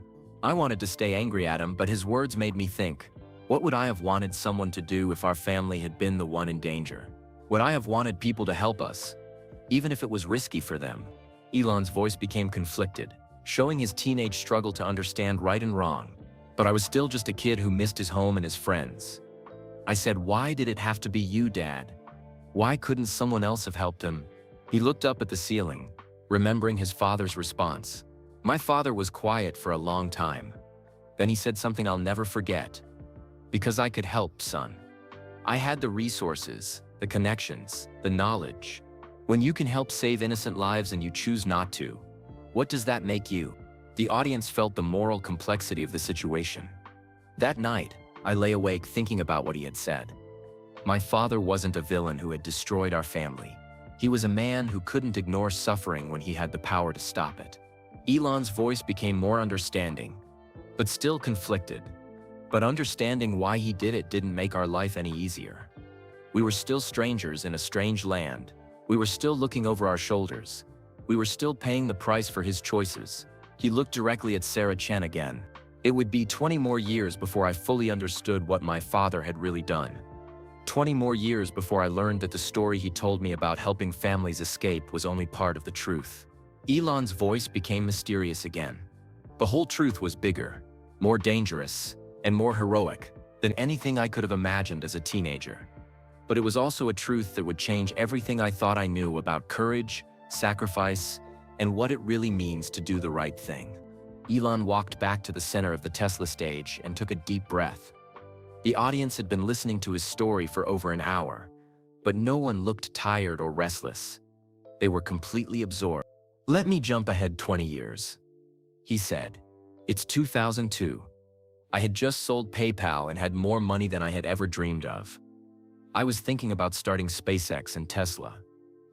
I wanted to stay angry at him, but his words made me think. What would I have wanted someone to do if our family had been the one in danger? Would I have wanted people to help us, even if it was risky for them? Elon's voice became conflicted, showing his teenage struggle to understand right and wrong. But I was still just a kid who missed his home and his friends. I said, "Why did it have to be you, Dad? Why couldn't someone else have helped him?" He looked up at the ceiling, remembering his father's response. My father was quiet for a long time. Then he said something I'll never forget. "Because I could help, son. I had the resources, the connections, the knowledge. When you can help save innocent lives and you choose not to, What does that make you? The audience felt the moral complexity of the situation. That night, I lay awake thinking about what he had said. My father wasn't a villain who had destroyed our family. He was a man who couldn't ignore suffering when he had the power to stop it. Elon's voice became more understanding, but still conflicted. But understanding why he did it didn't make our life any easier. We were still strangers in a strange land. We were still looking over our shoulders. We were still paying the price for his choices. He looked directly at Sarah Chen again. It would be 20 more years before I fully understood what my father had really done. 20 more years before I learned that the story he told me about helping families escape was only part of the truth. Elon's voice became mysterious again. The whole truth was bigger, more dangerous, and more heroic than anything I could have imagined as a teenager. But it was also a truth that would change everything I thought I knew about courage, sacrifice, and what it really means to do the right thing. Elon walked back to the center of the Tesla stage and took a deep breath. The audience had been listening to his story for over an hour, but no one looked tired or restless. They were completely absorbed. "Let me jump ahead 20 years," he said. "It's 2002. I had just sold PayPal and had more money than I had ever dreamed of. I was thinking about starting SpaceX and Tesla.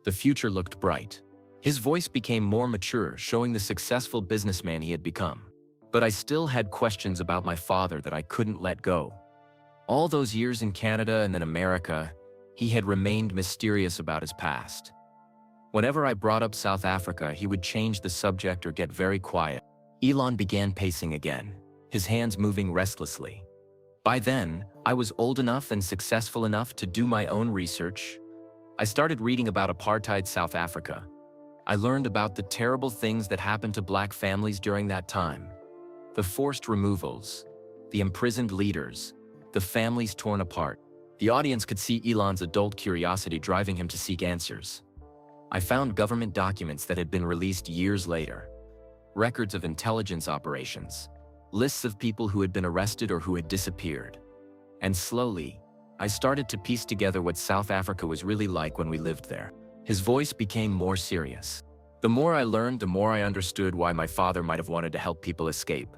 The future looked bright." His voice became more mature, showing the successful businessman he had become. But I still had questions about my father that I couldn't let go. All those years in Canada and then America, he had remained mysterious about his past. Whenever I brought up South Africa, he would change the subject or get very quiet. Elon began pacing again, his hands moving restlessly. By then, I was old enough and successful enough to do my own research. I started reading about apartheid South Africa. I learned about the terrible things that happened to black families during that time. The forced removals, the imprisoned leaders, the families torn apart. The audience could see Elon's adult curiosity driving him to seek answers. I found government documents that had been released years later. Records of intelligence operations. Lists of people who had been arrested or who had disappeared. And slowly, I started to piece together what South Africa was really like when we lived there. His voice became more serious. The more I learned, the more I understood why my father might have wanted to help people escape.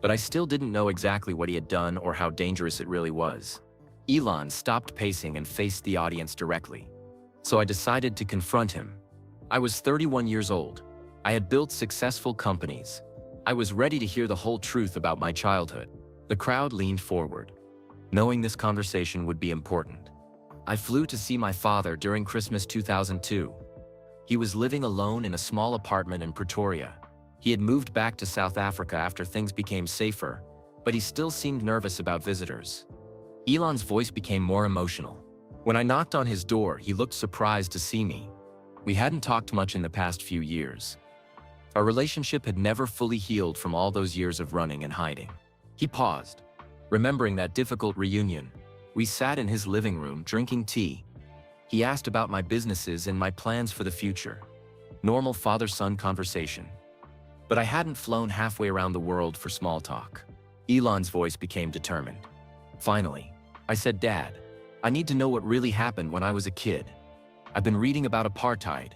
But I still didn't know exactly what he had done or how dangerous it really was. Elon stopped pacing and faced the audience directly. So I decided to confront him. I was 31 years old. I had built successful companies. I was ready to hear the whole truth about my childhood. The crowd leaned forward, knowing this conversation would be important. I flew to see my father during Christmas 2002. He was living alone in a small apartment in Pretoria. He had moved back to South Africa after things became safer, but he still seemed nervous about visitors. Elon's voice became more emotional. When I knocked on his door, he looked surprised to see me. We hadn't talked much in the past few years. Our relationship had never fully healed from all those years of running and hiding. He paused, remembering that difficult reunion. We sat in his living room drinking tea. He asked about my businesses and my plans for the future. Normal father-son conversation. But I hadn't flown halfway around the world for small talk. Elon's voice became determined. Finally, I said, "Dad, I need to know what really happened when I was a kid. I've been reading about apartheid.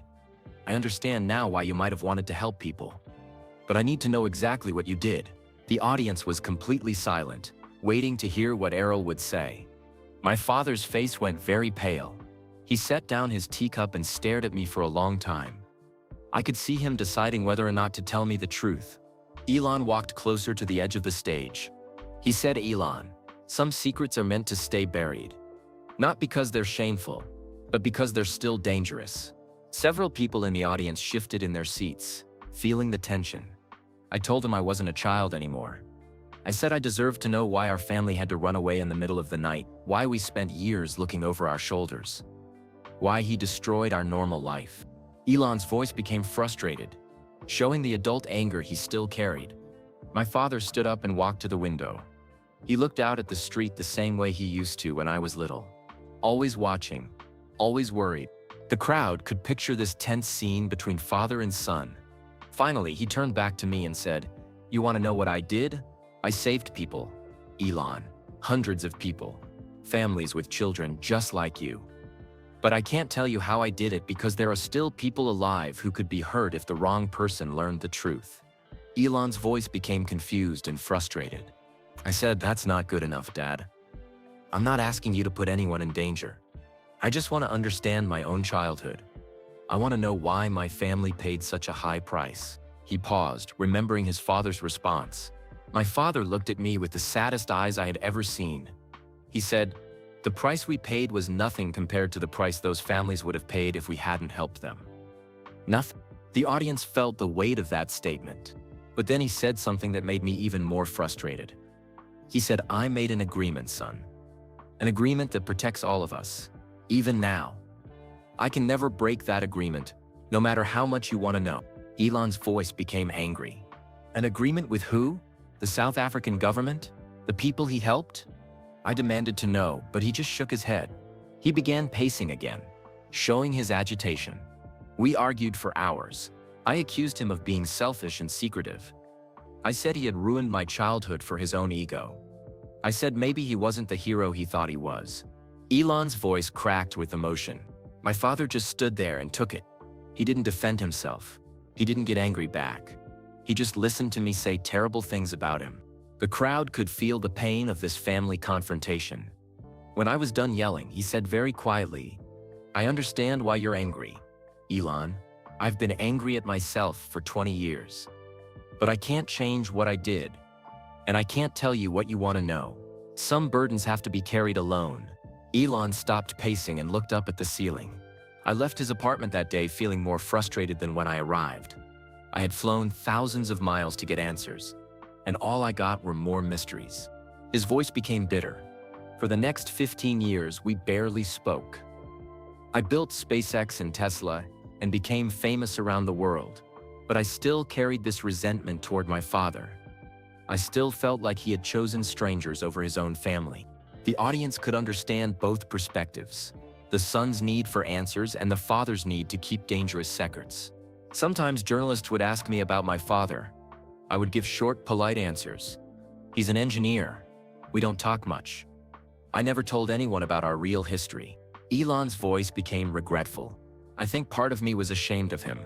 I understand now why you might have wanted to help people. But I need to know exactly what you did." The audience was completely silent, waiting to hear what Errol would say. My father's face went very pale. He set down his teacup and stared at me for a long time. I could see him deciding whether or not to tell me the truth. Elon walked closer to the edge of the stage. He said, "Elon, some secrets are meant to stay buried. Not because they're shameful, but because they're still dangerous." Several people in the audience shifted in their seats, feeling the tension. I told him I wasn't a child anymore. I said I deserved to know why our family had to run away in the middle of the night, why we spent years looking over our shoulders, why he destroyed our normal life. Elon's voice became frustrated, showing the adult anger he still carried. My father stood up and walked to the window. He looked out at the street the same way he used to when I was little. Always watching, always worried. The crowd could picture this tense scene between father and son. Finally, he turned back to me and said, "You want to know what I did? I saved people, Elon. Hundreds of people. Families with children just like you. But I can't tell you how I did it because there are still people alive who could be hurt if the wrong person learned the truth. Elon's voice became confused and frustrated. I said, "That's not good enough, Dad. I'm not asking you to put anyone in danger. I just want to understand my own childhood. I want to know why my family paid such a high price." He paused, remembering his father's response. My father looked at me with the saddest eyes I had ever seen. He said, "The price we paid was nothing compared to the price those families would have paid if we hadn't helped them." Nothing. The audience felt the weight of that statement. But then he said something that made me even more frustrated. He said, "I made an agreement, son. An agreement that protects all of us, even now. I can never break that agreement, no matter how much you want to know." Elon's voice became angry. An agreement with who? The South African government? The people he helped? I demanded to know, but he just shook his head. He began pacing again, showing his agitation. We argued for hours. I accused him of being selfish and secretive. I said he had ruined my childhood for his own ego. I said maybe he wasn't the hero he thought he was. Elon's voice cracked with emotion. My father just stood there and took it. He didn't defend himself. He didn't get angry back. He just listened to me say terrible things about him. The crowd could feel the pain of this family confrontation. When I was done yelling, he said very quietly, "I understand why you're angry, Elon. I've been angry at myself for 20 years. But I can't change what I did. And I can't tell you what you want to know. Some burdens have to be carried alone." Elon stopped pacing and looked up at the ceiling. I left his apartment that day feeling more frustrated than when I arrived. I had flown thousands of miles to get answers, and all I got were more mysteries. His voice became bitter. For the next 15 years, we barely spoke. I built SpaceX and Tesla and became famous around the world, but I still carried this resentment toward my father. I still felt like he had chosen strangers over his own family. The audience could understand both perspectives, the son's need for answers and the father's need to keep dangerous secrets. Sometimes journalists would ask me about my father. I would give short, polite answers. He's an engineer. We don't talk much. I never told anyone about our real history. Elon's voice became regretful. I think part of me was ashamed of him.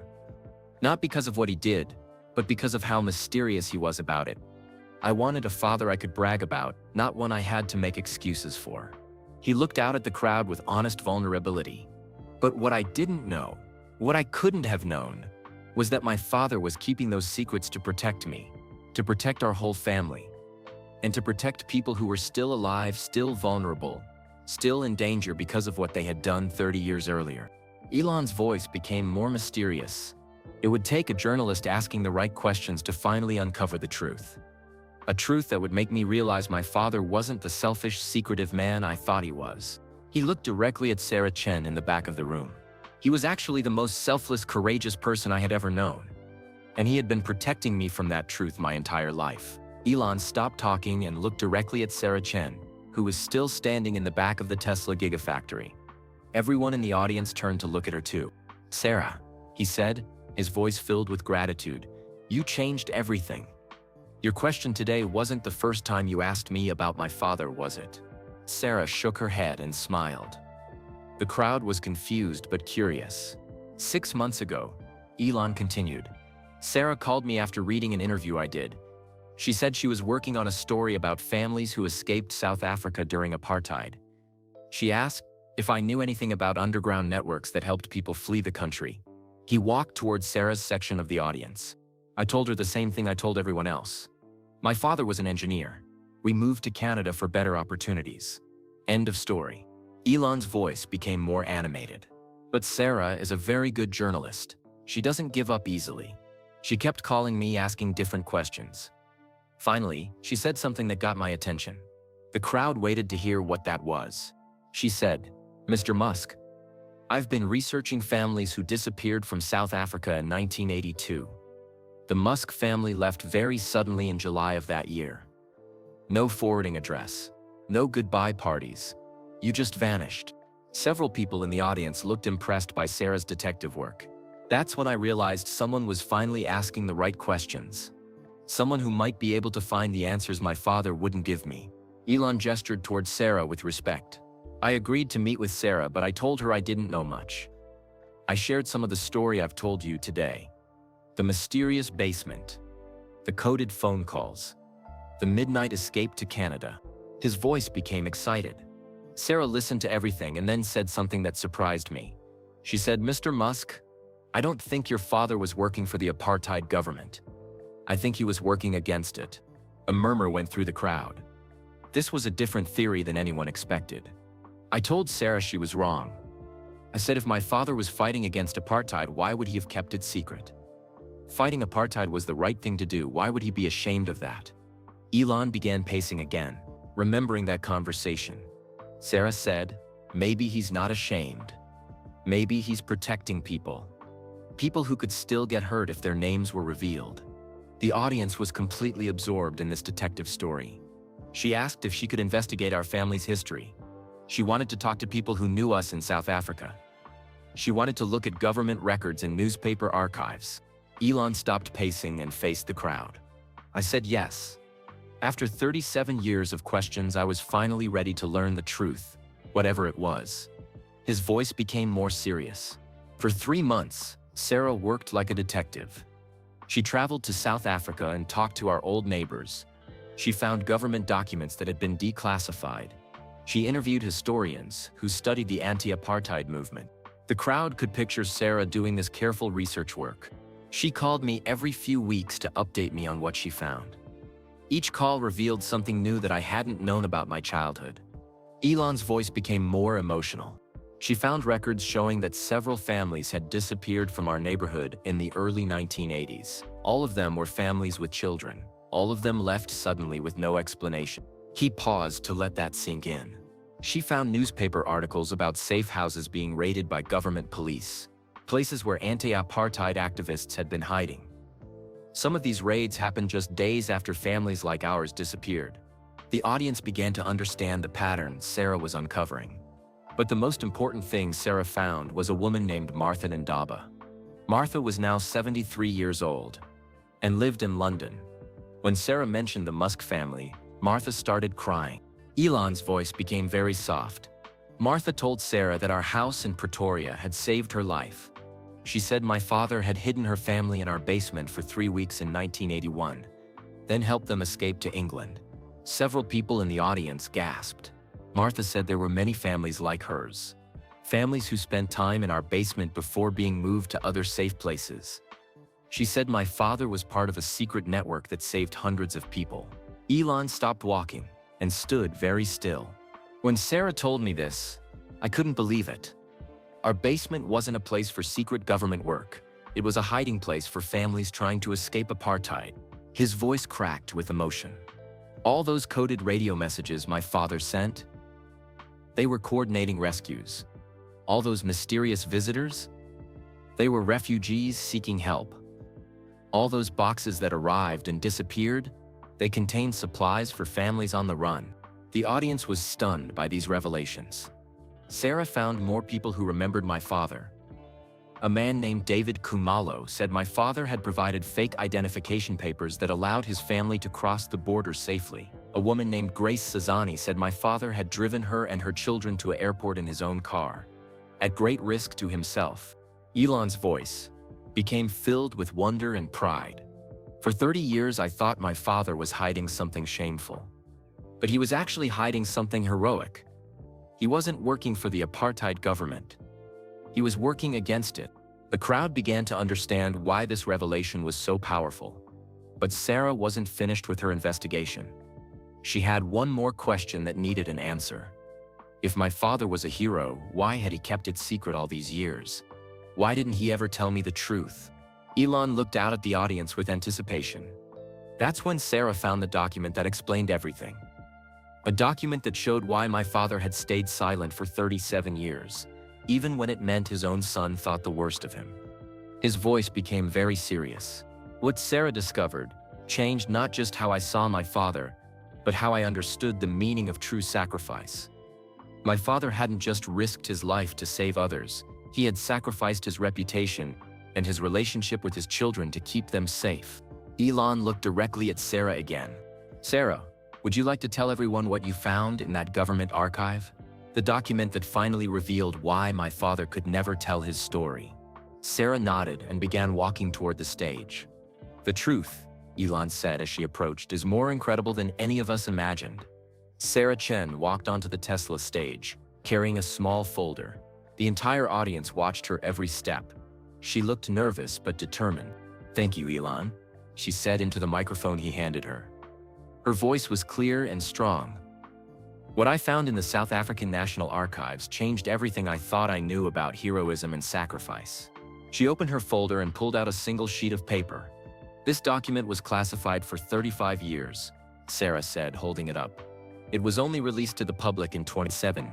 Not because of what he did, but because of how mysterious he was about it. I wanted a father I could brag about, not one I had to make excuses for. He looked out at the crowd with honest vulnerability. But what I didn't know, what I couldn't have known, was that my father was keeping those secrets to protect me, to protect our whole family, and to protect people who were still alive, still vulnerable, still in danger because of what they had done 30 years earlier. Elon's voice became more mysterious. It would take a journalist asking the right questions to finally uncover the truth. A truth that would make me realize my father wasn't the selfish, secretive man I thought he was. He looked directly at Sarah Chen in the back of the room. He was actually the most selfless, courageous person I had ever known. And he had been protecting me from that truth my entire life. Elon stopped talking and looked directly at Sarah Chen, who was still standing in the back of the Tesla Gigafactory. Everyone in the audience turned to look at her too. "Sarah," he said, his voice filled with gratitude, "you changed everything. Your question today wasn't the first time you asked me about my father, was it?" Sarah shook her head and smiled. The crowd was confused but curious. 6 months ago, Elon continued, Sarah called me after reading an interview I did. She said she was working on a story about families who escaped South Africa during apartheid. She asked if I knew anything about underground networks that helped people flee the country. He walked towards Sarah's section of the audience. I told her the same thing I told everyone else. My father was an engineer. We moved to Canada for better opportunities. End of story. Elon's voice became more animated. But Sarah is a very good journalist. She doesn't give up easily. She kept calling me, asking different questions. Finally, she said something that got my attention. The crowd waited to hear what that was. She said, "Mr. Musk, I've been researching families who disappeared from South Africa in 1982. The Musk family left very suddenly in July of that year. No forwarding address. No goodbye parties. You just vanished." Several people in the audience looked impressed by Sarah's detective work. That's when I realized someone was finally asking the right questions. Someone who might be able to find the answers my father wouldn't give me. Elon gestured towards Sarah with respect. I agreed to meet with Sarah, but I told her I didn't know much. I shared some of the story I've told you today. The mysterious basement, the coded phone calls, the midnight escape to Canada. His voice became excited. Sarah listened to everything and then said something that surprised me. She said, "Mr. Musk, I don't think your father was working for the apartheid government. I think he was working against it." A murmur went through the crowd. This was a different theory than anyone expected. I told Sarah she was wrong. I said if my father was fighting against apartheid, why would he have kept it secret? Fighting apartheid was the right thing to do. Why would he be ashamed of that? Elon began pacing again, remembering that conversation. Sarah said, "Maybe he's not ashamed. Maybe he's protecting people. People who could still get hurt if their names were revealed." The audience was completely absorbed in this detective story. She asked if she could investigate our family's history. She wanted to talk to people who knew us in South Africa. She wanted to look at government records and newspaper archives. Elon stopped pacing and faced the crowd. I said yes. After 37 years of questions, I was finally ready to learn the truth, whatever it was. His voice became more serious. For 3 months, Sarah worked like a detective. She traveled to South Africa and talked to our old neighbors. She found government documents that had been declassified. She interviewed historians who studied the anti-apartheid movement. The crowd could picture Sarah doing this careful research work. She called me every few weeks to update me on what she found. Each call revealed something new that I hadn't known about my childhood. Elon's voice became more emotional. She found records showing that several families had disappeared from our neighborhood in the early 1980s. All of them were families with children. All of them left suddenly with no explanation. He paused to let that sink in. She found newspaper articles about safe houses being raided by government police, places where anti-apartheid activists had been hiding. Some of these raids happened just days after families like ours disappeared. The audience began to understand the pattern Sarah was uncovering. But the most important thing Sarah found was a woman named Martha Ndaba. Martha was now 73 years old and lived in London. When Sarah mentioned the Musk family, Martha started crying. Elon's voice became very soft. Martha told Sarah that our house in Pretoria had saved her life. She said my father had hidden her family in our basement for 3 weeks in 1981, then helped them escape to England. Several people in the audience gasped. Martha said there were many families like hers. Families who spent time in our basement before being moved to other safe places. She said my father was part of a secret network that saved hundreds of people. Elon stopped walking and stood very still. When Sarah told me this, I couldn't believe it. Our basement wasn't a place for secret government work. It was a hiding place for families trying to escape apartheid. His voice cracked with emotion. All those coded radio messages my father sent, they were coordinating rescues. All those mysterious visitors, they were refugees seeking help. All those boxes that arrived and disappeared, they contained supplies for families on the run. The audience was stunned by these revelations. Sarah found more people who remembered my father. A man named David Kumalo said my father had provided fake identification papers that allowed his family to cross the border safely. A woman named Grace Sazani said my father had driven her and her children to an airport in his own car, at great risk to himself. Elon's voice became filled with wonder and pride. For 30 years, I thought my father was hiding something shameful. But he was actually hiding something heroic. He wasn't working for the apartheid government. He was working against it. The crowd began to understand why this revelation was so powerful. But Sarah wasn't finished with her investigation. She had one more question that needed an answer. If my father was a hero, why had he kept it secret all these years? Why didn't he ever tell me the truth? Elon looked out at the audience with anticipation. That's when Sarah found the document that explained everything. A document that showed why my father had stayed silent for 37 years, even when it meant his own son thought the worst of him. His voice became very serious. What Sarah discovered changed not just how I saw my father, but how I understood the meaning of true sacrifice. My father hadn't just risked his life to save others, he had sacrificed his reputation and his relationship with his children to keep them safe. Elon looked directly at Sarah again. Sarah, would you like to tell everyone what you found in that government archive? The document that finally revealed why my father could never tell his story. Sarah nodded and began walking toward the stage. The truth, Elon said as she approached, is more incredible than any of us imagined. Sarah Chen walked onto the Tesla stage, carrying a small folder. The entire audience watched her every step. She looked nervous but determined. "Thank you, Elon," she said into the microphone he handed her. Her voice was clear and strong. "What I found in the South African National Archives changed everything I thought I knew about heroism and sacrifice." She opened her folder and pulled out a single sheet of paper. "This document was classified for 35 years, Sarah said, holding it up. "It was only released to the public in 2007.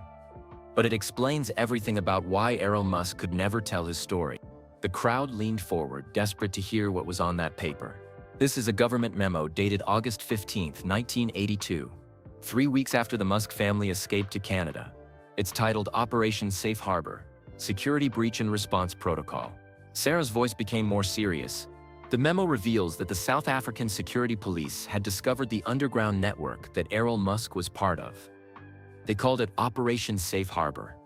But it explains everything about why Elon Musk could never tell his story." The crowd leaned forward, desperate to hear what was on that paper. This is a government memo dated August 15, 1982, 3 weeks after the Musk family escaped to Canada. It's titled Operation Safe Harbor, Security Breach and Response Protocol. Sarah's voice became more serious. The memo reveals that the South African security police had discovered the underground network that Elon Musk was part of. They called it Operation Safe Harbor,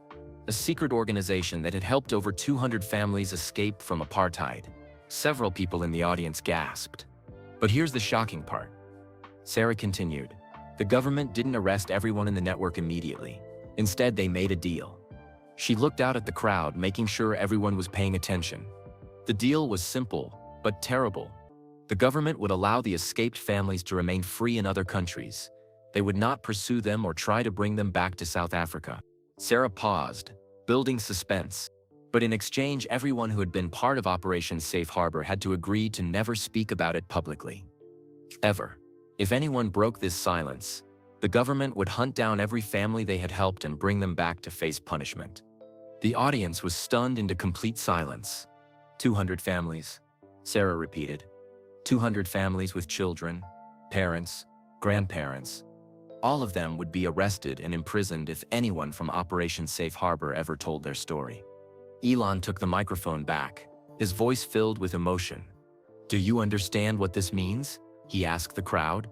a secret organization that had helped over 200 families escape from apartheid. Several people in the audience gasped. But here's the shocking part. Sarah continued. The government didn't arrest everyone in the network immediately. Instead, they made a deal. She looked out at the crowd, making sure everyone was paying attention. The deal was simple, but terrible. The government would allow the escaped families to remain free in other countries. They would not pursue them or try to bring them back to South Africa. Sarah paused, building suspense. But in exchange, everyone who had been part of Operation Safe Harbor had to agree to never speak about it publicly. Ever. If anyone broke this silence, the government would hunt down every family they had helped and bring them back to face punishment. The audience was stunned into complete silence. 200 families, Sarah repeated. 200 families with children, parents, grandparents. All of them would be arrested and imprisoned if anyone from Operation Safe Harbor ever told their story. Elon took the microphone back, his voice filled with emotion. "Do you understand what this means?" he asked the crowd.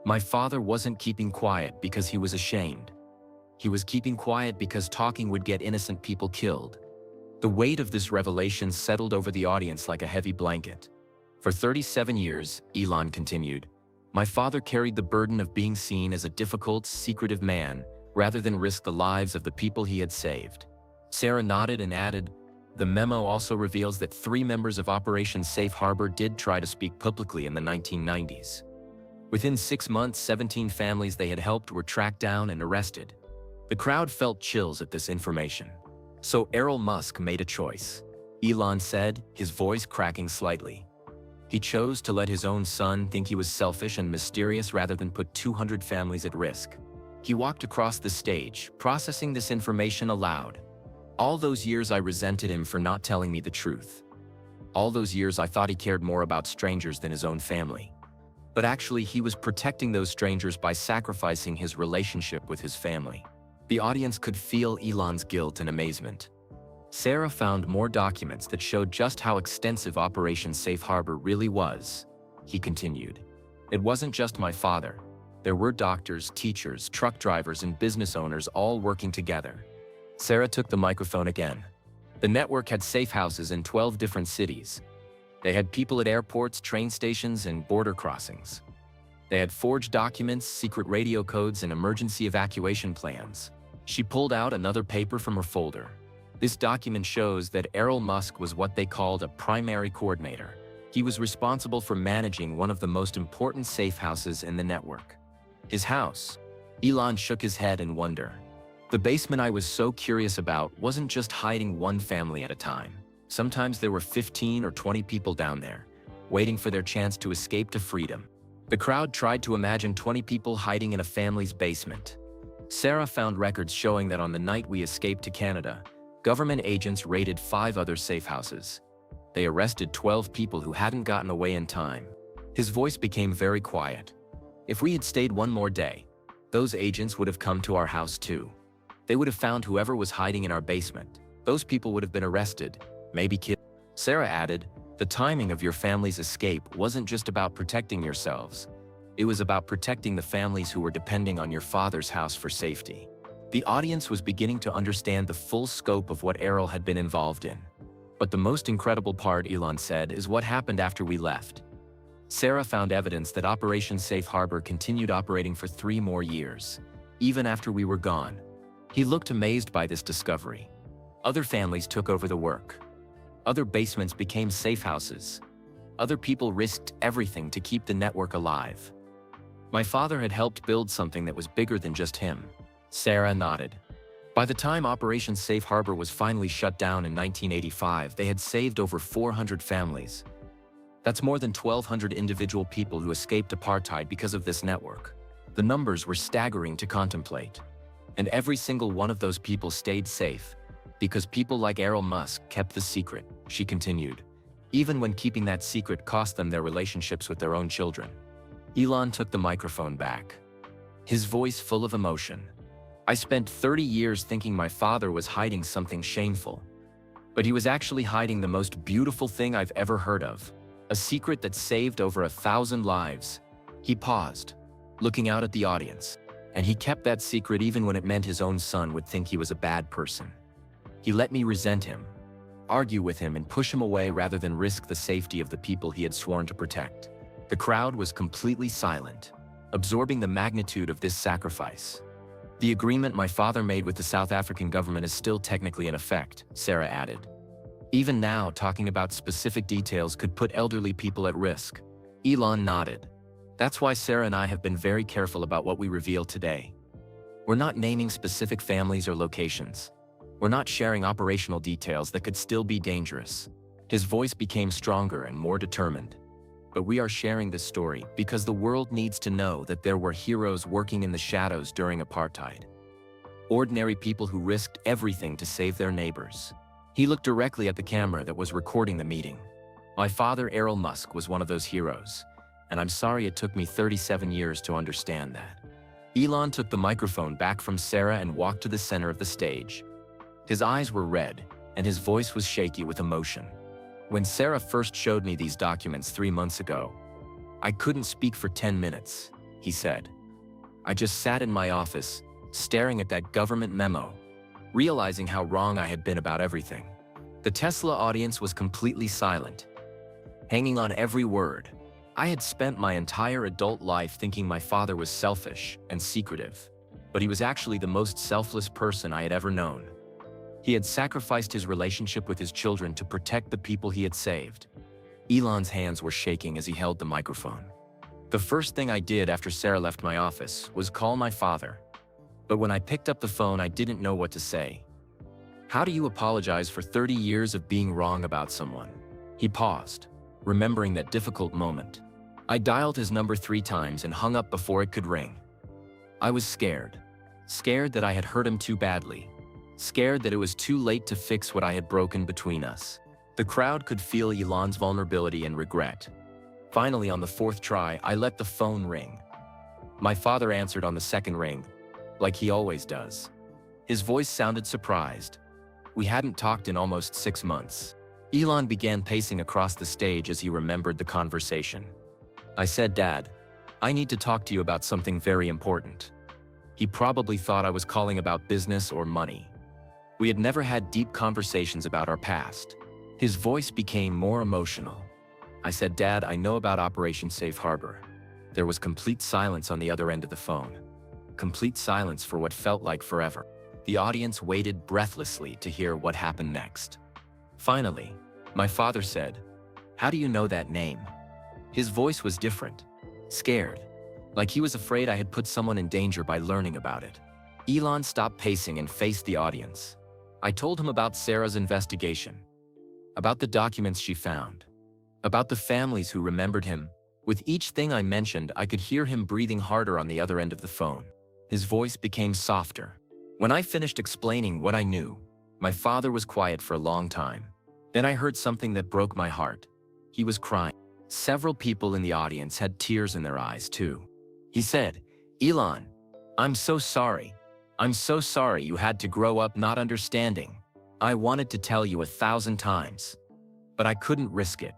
"My father wasn't keeping quiet because he was ashamed. He was keeping quiet because talking would get innocent people killed." The weight of this revelation settled over the audience like a heavy blanket. "For 37 years, Elon continued, my father carried the burden of being seen as a difficult, secretive man, rather than risk the lives of the people he had saved." Sarah nodded and added, "The memo also reveals that 3 members of Operation Safe Harbor did try to speak publicly in the 1990s. Within 6 months, 17 families they had helped were tracked down and arrested." The crowd felt chills at this information. "So Elon Musk made a choice," Elon said, his voice cracking slightly. "He chose to let his own son think he was selfish and mysterious rather than put 200 families at risk." He walked across the stage, processing this information aloud. "All those years I resented him for not telling me the truth. All those years I thought he cared more about strangers than his own family. But actually he was protecting those strangers by sacrificing his relationship with his family." The audience could feel Elon's guilt and amazement. Sarah found more documents that showed just how extensive Operation Safe Harbor really was. He continued. "It wasn't just my father. There were doctors, teachers, truck drivers, and business owners all working together." Sarah took the microphone again. The network had safe houses in 12 different cities. They had people at airports, train stations, and border crossings. They had forged documents, secret radio codes, and emergency evacuation plans. She pulled out another paper from her folder. This document shows that Elon Musk was what they called a primary coordinator. He was responsible for managing one of the most important safe houses in the network. His house. Elon shook his head in wonder. "The basement I was so curious about wasn't just hiding one family at a time. Sometimes there were 15 or 20 people down there, waiting for their chance to escape to freedom." The crowd tried to imagine 20 people hiding in a family's basement. Sarah found records showing that on the night we escaped to Canada, government agents raided 5 other safe houses. They arrested 12 people who hadn't gotten away in time. His voice became very quiet. "If we had stayed one more day, those agents would have come to our house too. They would have found whoever was hiding in our basement. Those people would have been arrested, maybe killed." Sarah added, "The timing of your family's escape wasn't just about protecting yourselves. It was about protecting the families who were depending on your father's house for safety." The audience was beginning to understand the full scope of what Errol had been involved in. But the most incredible part, Elon said, is what happened after we left. Sarah found evidence that Operation Safe Harbor continued operating for 3 more years, even after we were gone. He looked amazed by this discovery. Other families took over the work. Other basements became safe houses. Other people risked everything to keep the network alive. My father had helped build something that was bigger than just him. Sarah nodded. By the time Operation Safe Harbor was finally shut down in 1985, they had saved over 400 families. That's more than 1,200 individual people who escaped apartheid because of this network. The numbers were staggering to contemplate. And every single one of those people stayed safe, because people like Elon Musk kept the secret, she continued, even when keeping that secret cost them their relationships with their own children. Elon took the microphone back, his voice full of emotion. I spent 30 years thinking my father was hiding something shameful. But he was actually hiding the most beautiful thing I've ever heard of. A secret that saved over 1,000 lives. He paused, looking out at the audience. And he kept that secret even when it meant his own son would think he was a bad person. He let me resent him, argue with him, and push him away rather than risk the safety of the people he had sworn to protect. The crowd was completely silent, absorbing the magnitude of this sacrifice. The agreement my father made with the South African government is still technically in effect, Sarah added. Even now, talking about specific details could put elderly people at risk. Elon nodded. That's why Sarah and I have been very careful about what we reveal today. We're not naming specific families or locations. We're not sharing operational details that could still be dangerous. His voice became stronger and more determined. But we are sharing this story because the world needs to know that there were heroes working in the shadows during apartheid. Ordinary people who risked everything to save their neighbors. He looked directly at the camera that was recording the meeting. My father, Elon Musk, was one of those heroes. And I'm sorry it took me 37 years to understand that. Elon took the microphone back from Sarah and walked to the center of the stage. His eyes were red, and his voice was shaky with emotion. When Sarah first showed me these documents 3 months ago, I couldn't speak for 10 minutes, he said. I just sat in my office, staring at that government memo, realizing how wrong I had been about everything. The Tesla audience was completely silent, hanging on every word. I had spent my entire adult life thinking my father was selfish and secretive, but he was actually the most selfless person I had ever known. He had sacrificed his relationship with his children to protect the people he had saved. Elon's hands were shaking as he held the microphone. The first thing I did after Sarah left my office was call my father. But when I picked up the phone, I didn't know what to say. How do you apologize for 30 years of being wrong about someone? He paused, remembering that difficult moment. I dialed his number 3 times and hung up before it could ring. I was scared. Scared that I had hurt him too badly. Scared that it was too late to fix what I had broken between us. The crowd could feel Elon's vulnerability and regret. Finally, on the 4th try, I let the phone ring. My father answered on the 2nd ring, like he always does. His voice sounded surprised. We hadn't talked in almost 6 months. Elon began pacing across the stage as he remembered the conversation. I said, Dad, I need to talk to you about something very important. He probably thought I was calling about business or money. We had never had deep conversations about our past. His voice became more emotional. I said, Dad, I know about Operation Safe Harbor. There was complete silence on the other end of the phone. Complete silence for what felt like forever. The audience waited breathlessly to hear what happened next. Finally, my father said, How do you know that name? His voice was different, scared, like he was afraid I had put someone in danger by learning about it. Elon stopped pacing and faced the audience. I told him about Sarah's investigation, about the documents she found, about the families who remembered him. With each thing I mentioned, I could hear him breathing harder on the other end of the phone. His voice became softer. When I finished explaining what I knew, my father was quiet for a long time. Then I heard something that broke my heart. He was crying. Several people in the audience had tears in their eyes too. He said, Elon, I'm so sorry. I'm so sorry you had to grow up not understanding. I wanted to tell you 1,000 times, but I couldn't risk it.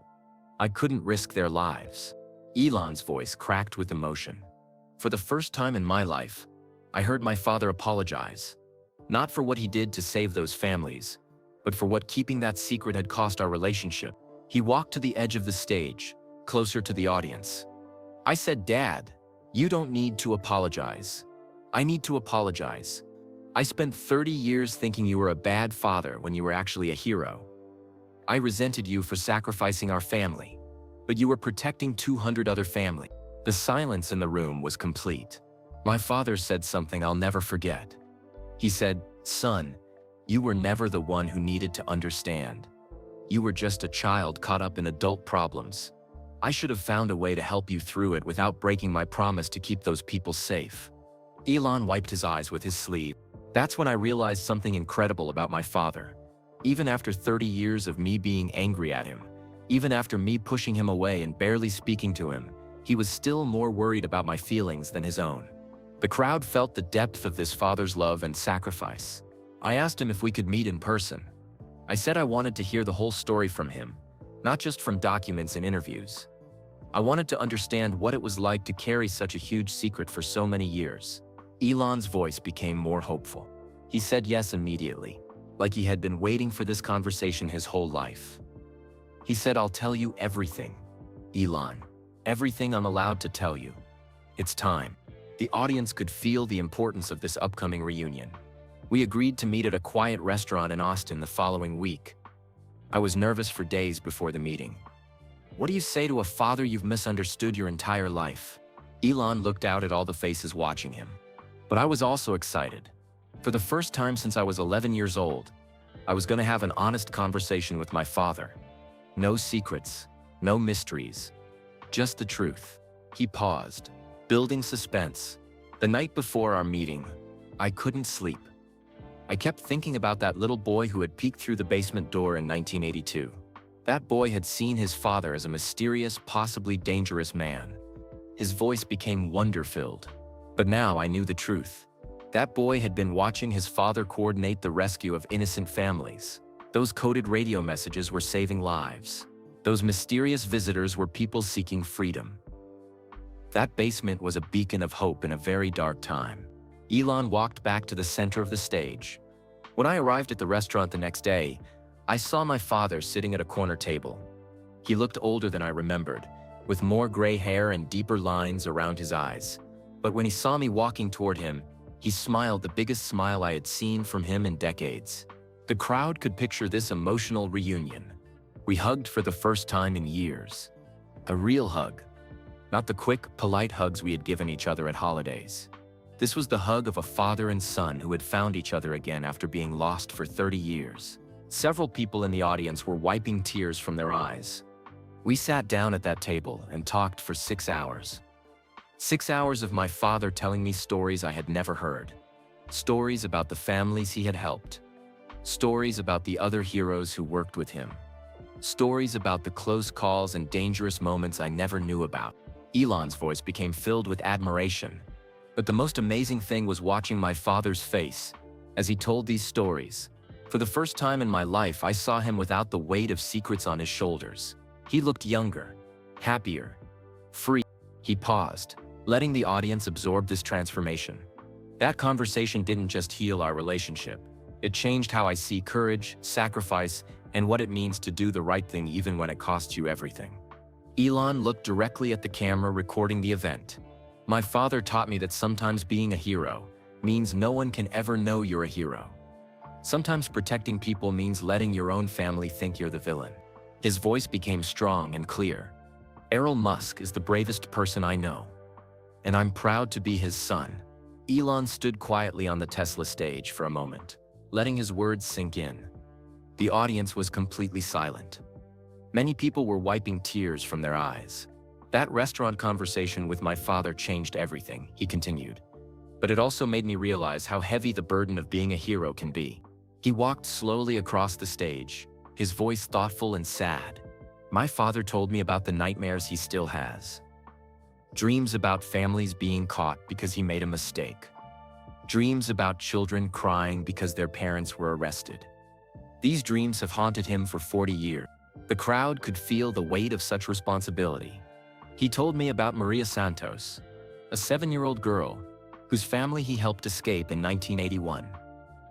I couldn't risk their lives. Elon's voice cracked with emotion. For the first time in my life, I heard my father apologize. Not for what he did to save those families, but for what keeping that secret had cost our relationship. He walked to the edge of the stage, closer to the audience. I said, "Dad, you don't need to apologize. I need to apologize. I spent 30 years thinking you were a bad father when you were actually a hero. I resented you for sacrificing our family, but you were protecting 200 other families." The silence in the room was complete. My father said something I'll never forget. He said, "Son, you were never the one who needed to understand. You were just a child caught up in adult problems. I should have found a way to help you through it without breaking my promise to keep those people safe." Elon wiped his eyes with his sleeve. That's when I realized something incredible about my father. Even after 30 years of me being angry at him, even after me pushing him away and barely speaking to him, he was still more worried about my feelings than his own. The crowd felt the depth of this father's love and sacrifice. I asked him if we could meet in person. I said I wanted to hear the whole story from him, not just from documents and interviews. I wanted to understand what it was like to carry such a huge secret for so many years. Elon's voice became more hopeful. He said yes immediately, like he had been waiting for this conversation his whole life. He said, "I'll tell you everything, Elon. Everything I'm allowed to tell you. It's time." The audience could feel the importance of this upcoming reunion. We agreed to meet at a quiet restaurant in Austin the following week. I was nervous for days before the meeting. What do you say to a father you've misunderstood your entire life? Elon looked out at all the faces watching him. But I was also excited. For the first time since I was 11 years old, I was going to have an honest conversation with my father. No secrets, no mysteries, just the truth. He paused, building suspense. The night before our meeting, I couldn't sleep. I kept thinking about that little boy who had peeked through the basement door in 1982. That boy had seen his father as a mysterious, possibly dangerous man. His voice became wonder-filled. But now I knew the truth. That boy had been watching his father coordinate the rescue of innocent families. Those coded radio messages were saving lives. Those mysterious visitors were people seeking freedom. That basement was a beacon of hope in a very dark time. Elon walked back to the center of the stage. When I arrived at the restaurant the next day, I saw my father sitting at a corner table. He looked older than I remembered, with more gray hair and deeper lines around his eyes. But when he saw me walking toward him, he smiled the biggest smile I had seen from him in decades. The crowd could picture this emotional reunion. We hugged for the first time in years. A real hug. Not the quick, polite hugs we had given each other at holidays. This was the hug of a father and son who had found each other again after being lost for 30 years. Several people in the audience were wiping tears from their eyes. We sat down at that table and talked for 6 hours. 6 hours of my father telling me stories I had never heard. Stories about the families he had helped. Stories about the other heroes who worked with him. Stories about the close calls and dangerous moments I never knew about. Elon's voice became filled with admiration. But the most amazing thing was watching my father's face as he told these stories. For the first time in my life, I saw him without the weight of secrets on his shoulders. He looked younger, happier, free. He paused, letting the audience absorb this transformation. That conversation didn't just heal our relationship. It changed how I see courage, sacrifice, and what it means to do the right thing even when it costs you everything. Elon looked directly at the camera recording the event. My father taught me that sometimes being a hero means no one can ever know you're a hero. Sometimes protecting people means letting your own family think you're the villain. His voice became strong and clear. Elon Musk is the bravest person I know, and I'm proud to be his son. Elon stood quietly on the Tesla stage for a moment, letting his words sink in. The audience was completely silent. Many people were wiping tears from their eyes. That restaurant conversation with my father changed everything, he continued. But it also made me realize how heavy the burden of being a hero can be. He walked slowly across the stage, his voice thoughtful and sad. My father told me about the nightmares he still has. Dreams about families being caught because he made a mistake. Dreams about children crying because their parents were arrested. These dreams have haunted him for 40 years. The crowd could feel the weight of such responsibility. He told me about Maria Santos, a 7-year-old girl whose family he helped escape in 1981.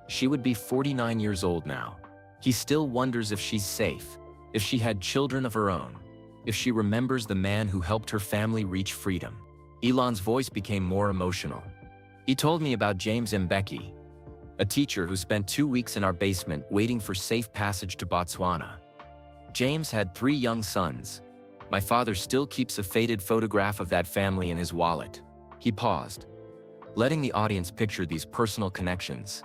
She would be 49 years old now. He still wonders if she's safe, if she had children of her own, if she remembers the man who helped her family reach freedom. Elon's voice became more emotional. He told me about James Mbeki, a teacher who spent 2 weeks in our basement waiting for safe passage to Botswana. James had 3 young sons. My father still keeps a faded photograph of that family in his wallet. He paused, letting the audience picture these personal connections.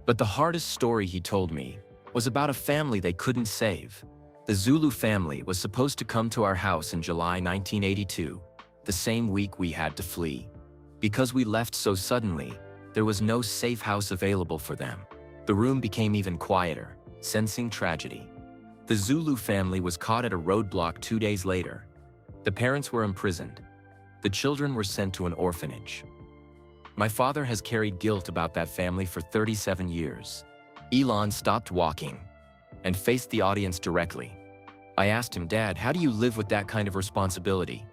But the hardest story he told me was about a family they couldn't save. The Zulu family was supposed to come to our house in July 1982, the same week we had to flee. Because we left so suddenly, there was no safe house available for them. The room became even quieter, sensing tragedy. The Zulu family was caught at a roadblock 2 days later. The parents were imprisoned. The children were sent to an orphanage. My father has carried guilt about that family for 37 years. Elon stopped walking and faced the audience directly. I asked him, "Dad, how do you live with that kind of responsibility?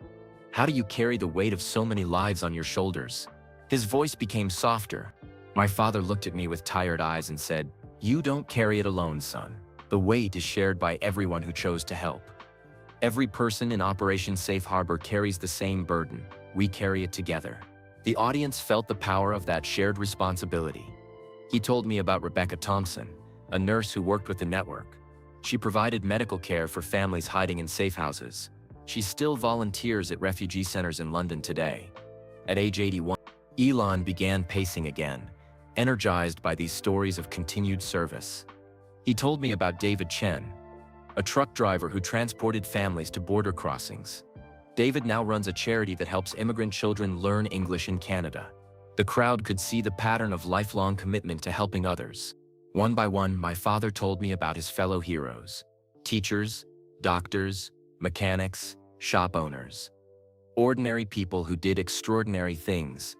How do you carry the weight of so many lives on your shoulders?" His voice became softer. My father looked at me with tired eyes and said, "You don't carry it alone, son. The weight is shared by everyone who chose to help. Every person in Operation Safe Harbor carries the same burden. We carry it together." The audience felt the power of that shared responsibility. He told me about Rebecca Thompson, a nurse who worked with the network. She provided medical care for families hiding in safe houses. She still volunteers at refugee centers in London today. At age 81, Elon began pacing again, energized by these stories of continued service. He told me about David Chen, a truck driver who transported families to border crossings. David now runs a charity that helps immigrant children learn English in Canada. The crowd could see the pattern of lifelong commitment to helping others. One by one, my father told me about his fellow heroes: teachers, doctors, mechanics, shop owners. Ordinary people who did extraordinary things.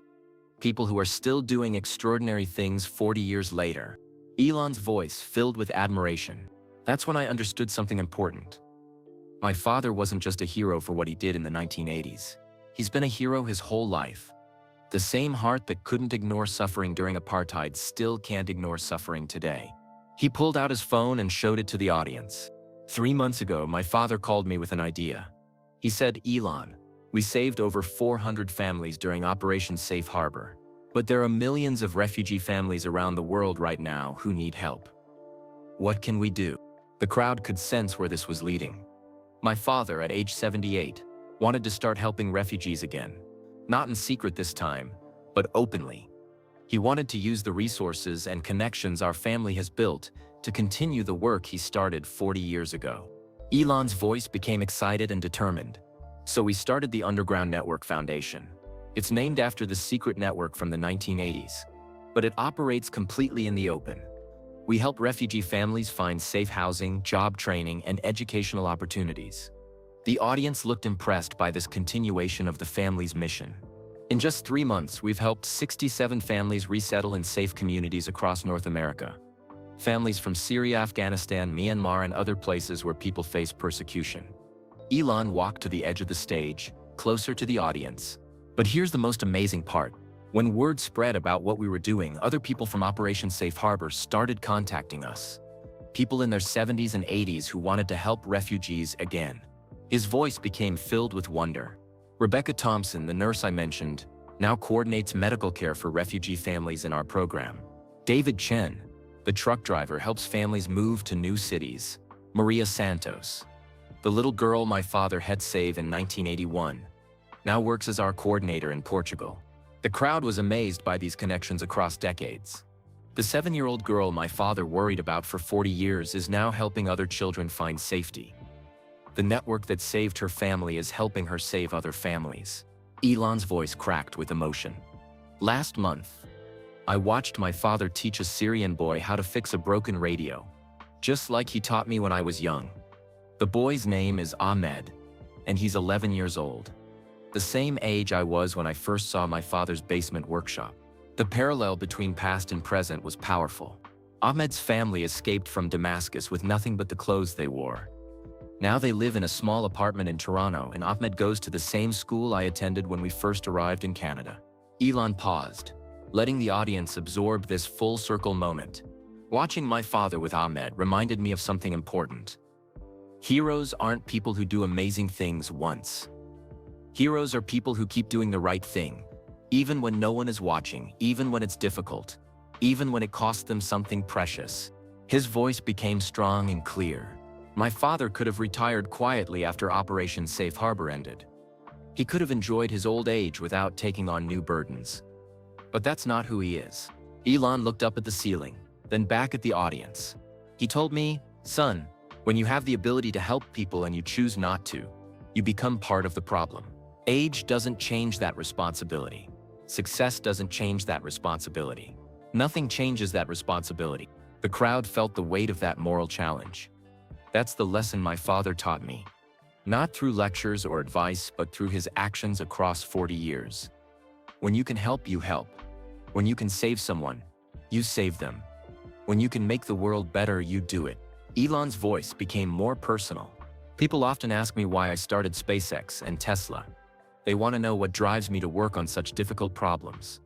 People who are still doing extraordinary things 40 years later. Elon's voice filled with admiration. That's when I understood something important. My father wasn't just a hero for what he did in the 1980s. He's been a hero his whole life. The same heart that couldn't ignore suffering during apartheid still can't ignore suffering today. He pulled out his phone and showed it to the audience. 3 months ago, my father called me with an idea. He said, "Elon, we saved over 400 families during Operation Safe Harbor. But there are millions of refugee families around the world right now who need help. What can we do?" The crowd could sense where this was leading. My father, at age 78, wanted to start helping refugees again. Not in secret this time, but openly. He wanted to use the resources and connections our family has built to continue the work he started 40 years ago. Elon's voice became excited and determined. So we started the Underground Network Foundation. It's named after the secret network from the 1980s, but it operates completely in the open. We help refugee families find safe housing, job training, and educational opportunities. The audience looked impressed by this continuation of the family's mission. In just 3 months, we've helped 67 families resettle in safe communities across North America. Families from Syria, Afghanistan, Myanmar, and other places where people face persecution. Elon walked to the edge of the stage, closer to the audience. But here's the most amazing part. When word spread about what we were doing, other people from Operation Safe Harbor started contacting us. People in their 70s and 80s who wanted to help refugees again. His voice became filled with wonder. Rebecca Thompson, the nurse I mentioned, now coordinates medical care for refugee families in our program. David Chen, the truck driver, helps families move to new cities. Maria Santos, the little girl my father had saved in 1981, now works as our coordinator in Portugal. The crowd was amazed by these connections across decades. The 7-year-old girl my father worried about for 40 years is now helping other children find safety. The network that saved her family is helping her save other families. Elon's voice cracked with emotion. Last month, I watched my father teach a Syrian boy how to fix a broken radio, just like he taught me when I was young. The boy's name is Ahmed, and he's 11 years old. The same age I was when I first saw my father's basement workshop. The parallel between past and present was powerful. Ahmed's family escaped from Damascus with nothing but the clothes they wore. Now they live in a small apartment in Toronto, and Ahmed goes to the same school I attended when we first arrived in Canada. Elon paused, letting the audience absorb this full-circle moment. Watching my father with Ahmed reminded me of something important. Heroes aren't people who do amazing things once. Heroes are people who keep doing the right thing, even when no one is watching, even when it's difficult, even when it costs them something precious. His voice became strong and clear. My father could have retired quietly after Operation Safe Harbor ended. He could have enjoyed his old age without taking on new burdens. But that's not who he is. Elon looked up at the ceiling, then back at the audience. He told me, "Son, when you have the ability to help people and you choose not to, you become part of the problem. Age doesn't change that responsibility. Success doesn't change that responsibility. Nothing changes that responsibility." The crowd felt the weight of that moral challenge. That's the lesson my father taught me. Not through lectures or advice, but through his actions across 40 years. When you can help, you help. When you can save someone, you save them. When you can make the world better, you do it. Elon's voice became more personal. People often ask me why I started SpaceX and Tesla. They want to know what drives me to work on such difficult problems.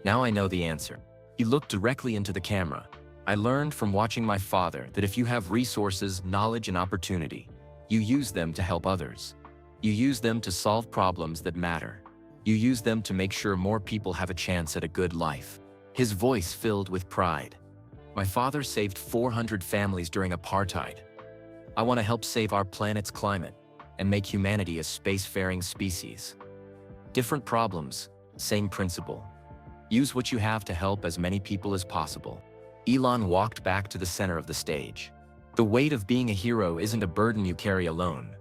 Now I know the answer. He looked directly into the camera. I learned from watching my father that if you have resources, knowledge, and opportunity, you use them to help others. You use them to solve problems that matter. You use them to make sure more people have a chance at a good life. His voice filled with pride. My father saved 400 families during apartheid. I want to help save our planet's climate and make humanity a spacefaring species. Different problems, same principle. Use what you have to help as many people as possible. Elon walked back to the center of the stage. The weight of being a hero isn't a burden you carry alone.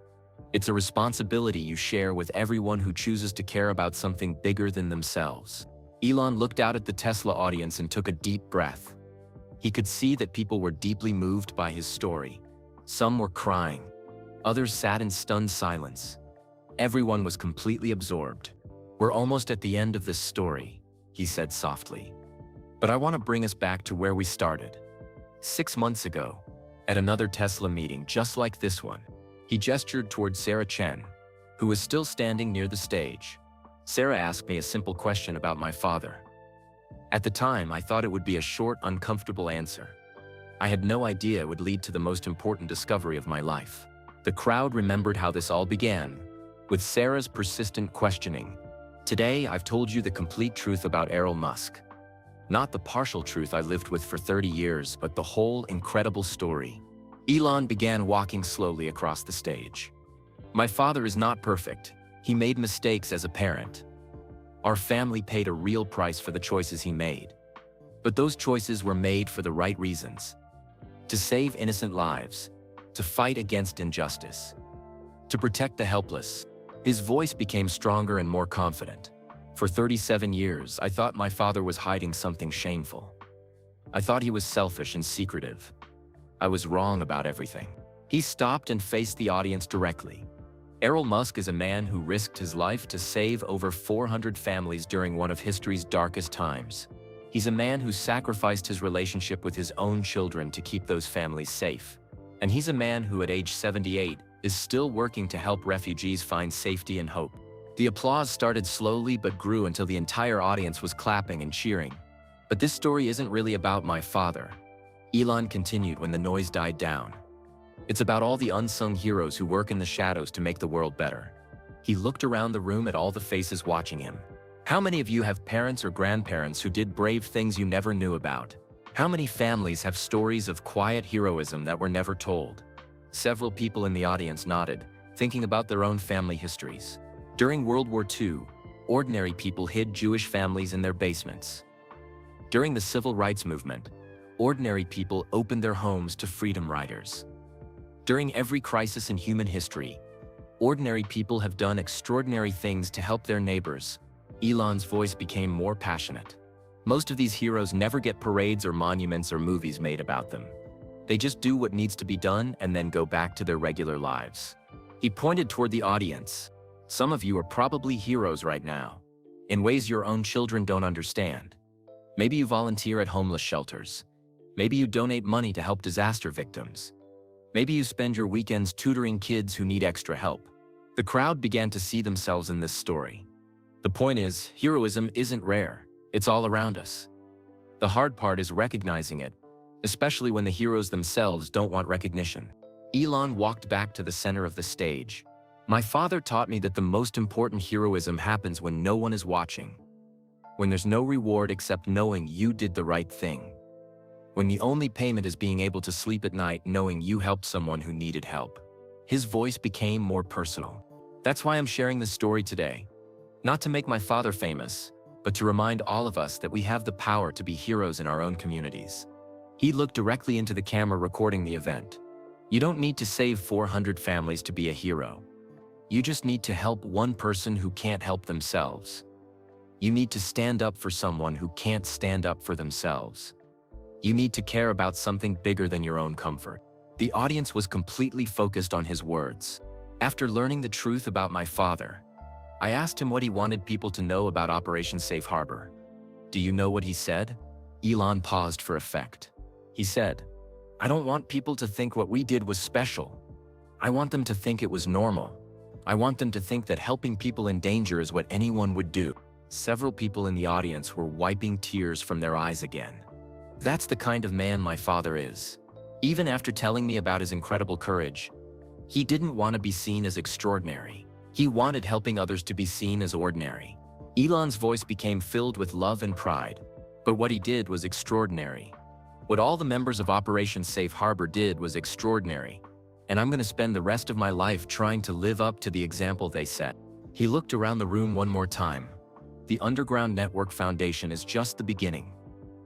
It's a responsibility you share with everyone who chooses to care about something bigger than themselves. Elon looked out at the Tesla audience and took a deep breath. He could see that people were deeply moved by his story. Some were crying. Others sat in stunned silence. Everyone was completely absorbed. "We're almost at the end of this story," he said softly. "But I want to bring us back to where we started. 6 months ago, at another Tesla meeting just like this one." He gestured toward Sarah Chen, who was still standing near the stage. Sarah asked me a simple question about my father. At the time, I thought it would be a short, uncomfortable answer. I had no idea it would lead to the most important discovery of my life. The crowd remembered how this all began, with Sarah's persistent questioning. "Today, I've told you the complete truth about Elon Musk. Not the partial truth I lived with for 30 years, but the whole incredible story." Elon began walking slowly across the stage. "My father is not perfect. He made mistakes as a parent. Our family paid a real price for the choices he made. But those choices were made for the right reasons. To save innocent lives, to fight against injustice, to protect the helpless." His voice became stronger and more confident. "For 37 years, I thought my father was hiding something shameful. I thought he was selfish and secretive. I was wrong about everything." He stopped and faced the audience directly. Elon Musk is a man who risked his life to save over 400 families during one of history's darkest times. He's a man who sacrificed his relationship with his own children to keep those families safe. And he's a man who at age 78 is still working to help refugees find safety and hope. The applause started slowly but grew until the entire audience was clapping and cheering. "But this story isn't really about my father," Elon continued when the noise died down. "It's about all the unsung heroes who work in the shadows to make the world better." He looked around the room at all the faces watching him. "How many of you have parents or grandparents who did brave things you never knew about? How many families have stories of quiet heroism that were never told?" Several people in the audience nodded, thinking about their own family histories. During World War II, ordinary people hid Jewish families in their basements. During the Civil Rights Movement, ordinary people opened their homes to freedom riders. During every crisis in human history, ordinary people have done extraordinary things to help their neighbors. Elon's voice became more passionate. "Most of these heroes never get parades or monuments or movies made about them. They just do what needs to be done and then go back to their regular lives." He pointed toward the audience. "Some of you are probably heroes right now, in ways your own children don't understand. Maybe you volunteer at homeless shelters. Maybe you donate money to help disaster victims. Maybe you spend your weekends tutoring kids who need extra help." The crowd began to see themselves in this story. The point is, heroism isn't rare. It's all around us. The hard part is recognizing it, especially when the heroes themselves don't want recognition. Elon walked back to the center of the stage. My father taught me that the most important heroism happens when no one is watching. When there's no reward except knowing you did the right thing. When the only payment is being able to sleep at night knowing you helped someone who needed help. His voice became more personal. That's why I'm sharing this story today. Not to make my father famous, but to remind all of us that we have the power to be heroes in our own communities. He looked directly into the camera recording the event. You don't need to save 400 families to be a hero. You just need to help one person who can't help themselves. You need to stand up for someone who can't stand up for themselves. You need to care about something bigger than your own comfort. The audience was completely focused on his words. After learning the truth about my father, I asked him what he wanted people to know about Operation Safe Harbor. Do you know what he said? Elon paused for effect. He said, "I don't want people to think what we did was special. I want them to think it was normal. I want them to think that helping people in danger is what anyone would do." Several people in the audience were wiping tears from their eyes again. That's the kind of man my father is. Even after telling me about his incredible courage, he didn't want to be seen as extraordinary. He wanted helping others to be seen as ordinary. Elon's voice became filled with love and pride, but what he did was extraordinary. What all the members of Operation Safe Harbor did was extraordinary, and I'm going to spend the rest of my life trying to live up to the example they set. He looked around the room one more time. The Underground Network Foundation is just the beginning.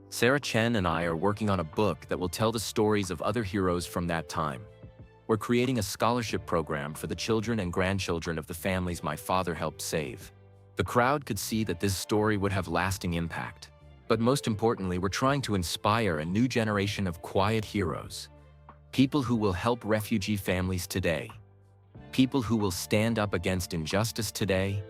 Sarah Chen and I are working on a book that will tell the stories of other heroes from that time. We're creating a scholarship program for the children and grandchildren of the families my father helped save. The crowd could see that this story would have lasting impact. But most importantly, we're trying to inspire a new generation of quiet heroes. People who will help refugee families today. People who will stand up against injustice today.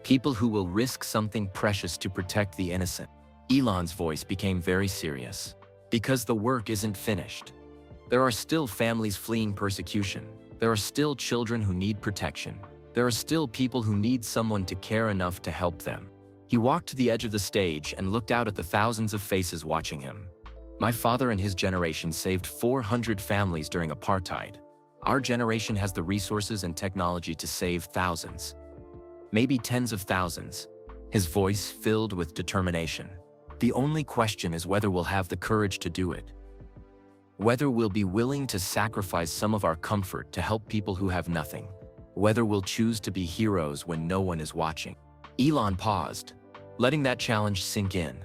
People who will risk something precious to protect the innocent. Elon's voice became very serious. Because the work isn't finished. There are still families fleeing persecution. There are still children who need protection. There are still people who need someone to care enough to help them. He walked to the edge of the stage and looked out at the thousands of faces watching him. My father and his generation saved 400 families during apartheid. Our generation has the resources and technology to save thousands. Maybe tens of thousands. His voice filled with determination. The only question is whether we'll have the courage to do it. Whether we'll be willing to sacrifice some of our comfort to help people who have nothing. Whether we'll choose to be heroes when no one is watching. Elon paused, letting that challenge sink in.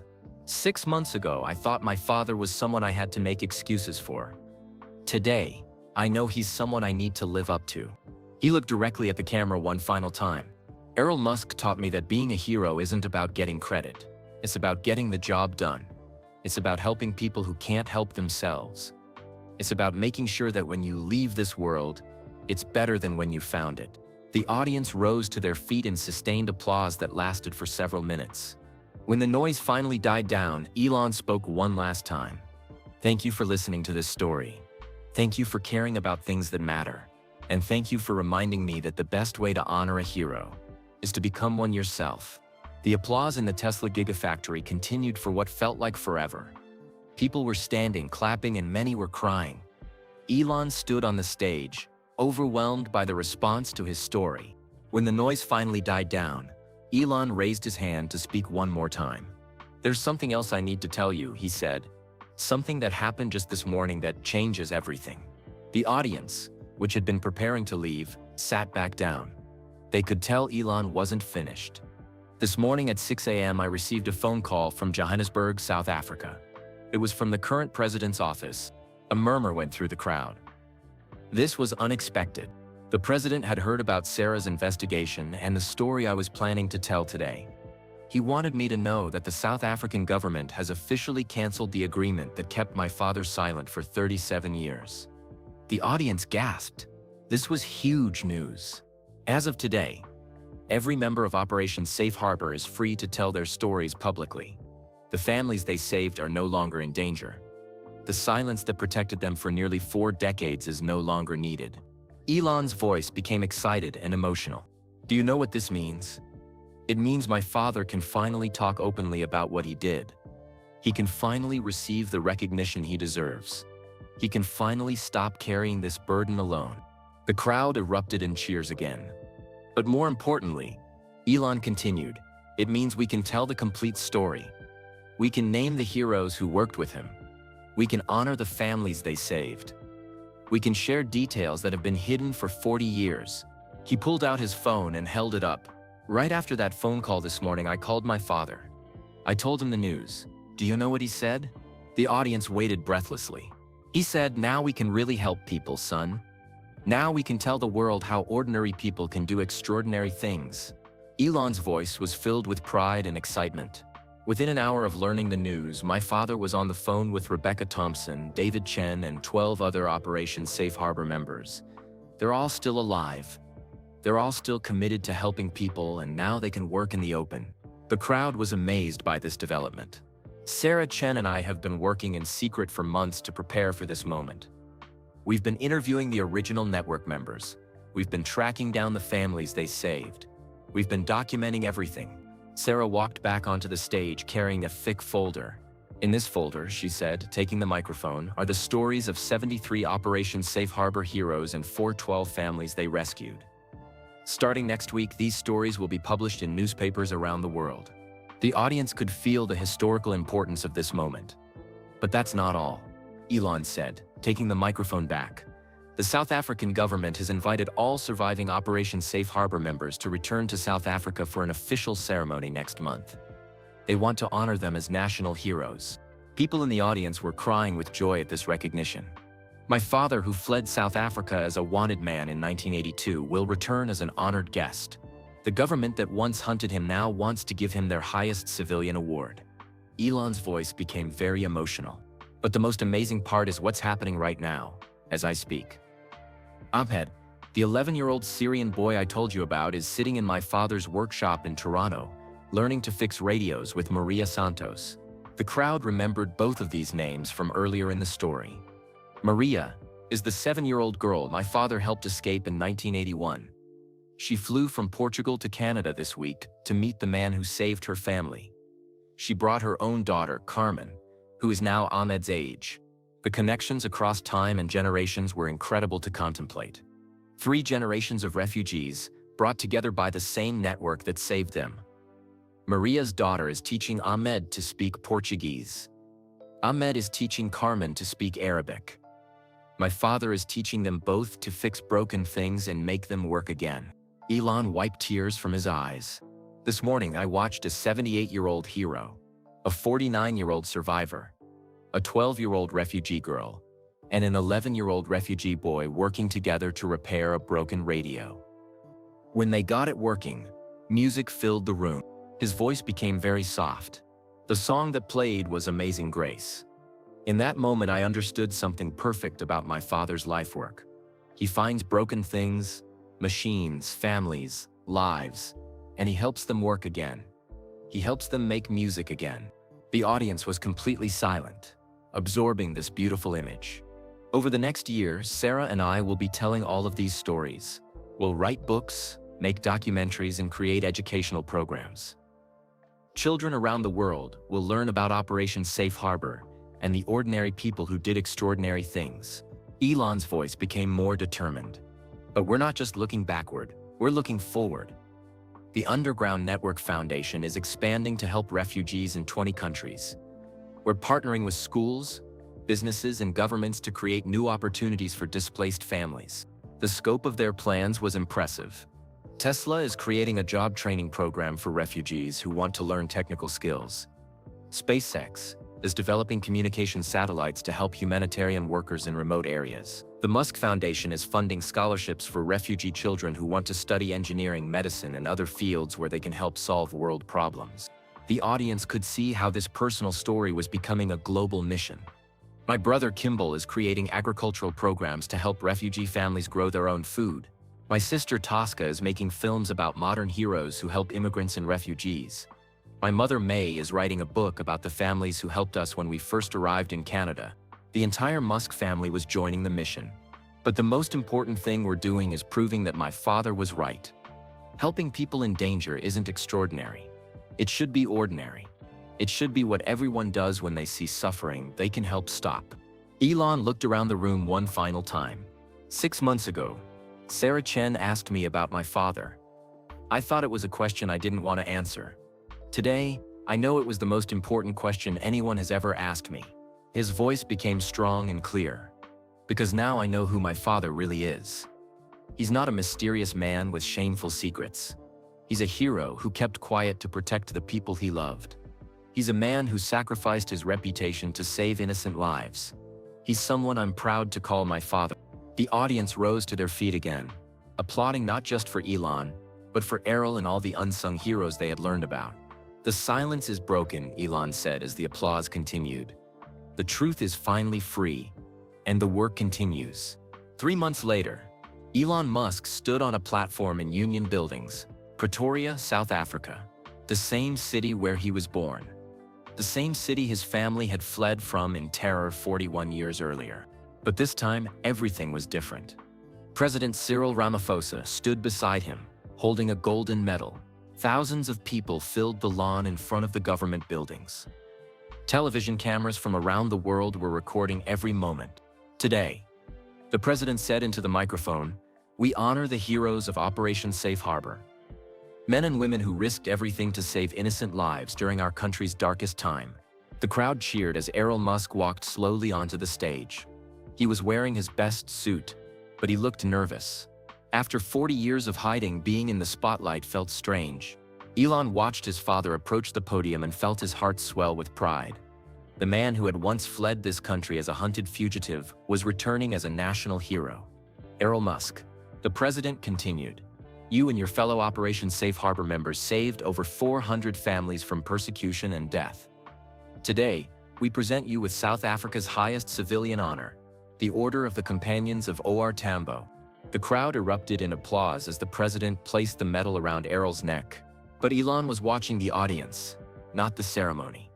6 months ago, I thought my father was someone I had to make excuses for. Today, I know he's someone I need to live up to. He looked directly at the camera one final time. Elon Musk taught me that being a hero isn't about getting credit. It's about getting the job done. It's about helping people who can't help themselves. It's about making sure that when you leave this world, it's better than when you found it. The audience rose to their feet in sustained applause that lasted for several minutes. When the noise finally died down, Elon spoke one last time. Thank you for listening to this story. Thank you for caring about things that matter. And thank you for reminding me that the best way to honor a hero is to become one yourself. The applause in the Tesla Gigafactory continued for what felt like forever. People were standing, clapping, and many were crying. Elon stood on the stage, overwhelmed by the response to his story. When the noise finally died down, Elon raised his hand to speak one more time. "There's something else I need to tell you," he said. "Something that happened just this morning that changes everything." The audience, which had been preparing to leave, sat back down. They could tell Elon wasn't finished. "This morning at 6 a.m. I received a phone call from Johannesburg, South Africa. It was from the current president's office." A murmur went through the crowd. This was unexpected. The president had heard about Sarah's investigation and the story I was planning to tell today. He wanted me to know that the South African government has officially canceled the agreement that kept my father silent for 37 years. The audience gasped. This was huge news. As of today, every member of Operation Safe Harbor is free to tell their stories publicly. The families they saved are no longer in danger. The silence that protected them for nearly 4 decades is no longer needed. Elon's voice became excited and emotional. "Do you know what this means? It means my father can finally talk openly about what he did. He can finally receive the recognition he deserves. He can finally stop carrying this burden alone. The crowd erupted in cheers again. But more importantly, Elon continued, it means we can tell the complete story. We can name the heroes who worked with him. We can honor the families they saved. We can share details that have been hidden for 40 years. He pulled out his phone and held it up. Right after that phone call this morning, I called my father. I told him the news. Do you know what he said? The audience waited breathlessly. He said, now we can really help people, son. Now we can tell the world how ordinary people can do extraordinary things. Elon's voice was filled with pride and excitement. Within an hour of learning the news, my father was on the phone with Rebecca Thompson, David Chen, and 12 other Operation Safe Harbor members. They're all still alive. They're all still committed to helping people, and now they can work in the open. The crowd was amazed by this development. Sarah Chen and I have been working in secret for months to prepare for this moment. We've been interviewing the original network members. We've been tracking down the families they saved. We've been documenting everything. Sarah walked back onto the stage carrying a thick folder. In this folder, she said, taking the microphone, are the stories of 73 Operation Safe Harbor heroes and 412 families they rescued. Starting next week, these stories will be published in newspapers around the world. The audience could feel the historical importance of this moment. But that's not all, Elon said, taking the microphone back. The South African government has invited all surviving Operation Safe Harbor members to return to South Africa for an official ceremony next month. They want to honor them as national heroes. People in the audience were crying with joy at this recognition. My father, who fled South Africa as a wanted man in 1982, will return as an honored guest. The government that once hunted him now wants to give him their highest civilian award. Elon's voice became very emotional. But the most amazing part is what's happening right now, as I speak. Ahmed, the 11-year-old Syrian boy I told you about, is sitting in my father's workshop in Toronto, learning to fix radios with Maria Santos. The crowd remembered both of these names from earlier in the story. Maria is the 7-year-old girl my father helped escape in 1981. She flew from Portugal to Canada this week to meet the man who saved her family. She brought her own daughter, Carmen, who is now Ahmed's age. The connections across time and generations were incredible to contemplate. 3 generations of refugees, brought together by the same network that saved them. Maria's daughter is teaching Ahmed to speak Portuguese. Ahmed is teaching Carmen to speak Arabic. My father is teaching them both to fix broken things and make them work again. Elon wiped tears from his eyes. This morning I watched a 78-year-old hero, a 49-year-old survivor, a 12-year-old refugee girl, and an 11-year-old refugee boy working together to repair a broken radio. When they got it working, music filled the room. His voice became very soft. The song that played was Amazing Grace. In that moment, I understood something perfect about my father's life work. He finds broken things, machines, families, lives, and he helps them work again. He helps them make music again. The audience was completely silent, absorbing this beautiful image. Over the next year, Sarah and I will be telling all of these stories. We'll write books, make documentaries, and create educational programs. Children around the world will learn about Operation Safe Harbor and the ordinary people who did extraordinary things. Elon's voice became more determined. But we're not just looking backward, we're looking forward. The Underground Network Foundation is expanding to help refugees in 20 countries. We're partnering with schools, businesses, and governments to create new opportunities for displaced families. The scope of their plans was impressive. Tesla is creating a job training program for refugees who want to learn technical skills. SpaceX is developing communication satellites to help humanitarian workers in remote areas. The Musk Foundation is funding scholarships for refugee children who want to study engineering, medicine, and other fields where they can help solve world problems. The audience could see how this personal story was becoming a global mission. My brother Kimball is creating agricultural programs to help refugee families grow their own food. My sister Tosca is making films about modern heroes who help immigrants and refugees. My mother May is writing a book about the families who helped us when we first arrived in Canada. The entire Musk family was joining the mission. But the most important thing we're doing is proving that my father was right. Helping people in danger isn't extraordinary. It should be ordinary. It should be what everyone does when they see suffering they can help stop. Elon looked around the room one final time. 6 months ago, Sarah Chen asked me about my father. I thought it was a question I didn't want to answer. Today, I know it was the most important question anyone has ever asked me. His voice became strong and clear. Because now I know who my father really is. He's not a mysterious man with shameful secrets. He's a hero who kept quiet to protect the people he loved. He's a man who sacrificed his reputation to save innocent lives. He's someone I'm proud to call my father. The audience rose to their feet again, applauding not just for Elon, but for Errol and all the unsung heroes they had learned about. The silence is broken, Elon said as the applause continued. The truth is finally free, and the work continues. 3 months later, Elon Musk stood on a platform in Union Buildings, Pretoria, South Africa, the same city where he was born. The same city his family had fled from in terror 41 years earlier. But this time, everything was different. President Cyril Ramaphosa stood beside him, holding a golden medal. Thousands of people filled the lawn in front of the government buildings. Television cameras from around the world were recording every moment. Today, the president said into the microphone, "We honor the heroes of Operation Safe Harbor. Men and women who risked everything to save innocent lives during our country's darkest time." The crowd cheered as Elon Musk walked slowly onto the stage. He was wearing his best suit, but he looked nervous. After 40 years of hiding, being in the spotlight felt strange. Elon watched his father approach the podium and felt his heart swell with pride. The man who had once fled this country as a hunted fugitive was returning as a national hero. Elon Musk. The president continued. You and your fellow Operation Safe Harbor members saved over 400 families from persecution and death. Today, we present you with South Africa's highest civilian honor, the Order of the Companions of OR Tambo. The crowd erupted in applause as the president placed the medal around Errol's neck. But Elon was watching the audience, not the ceremony.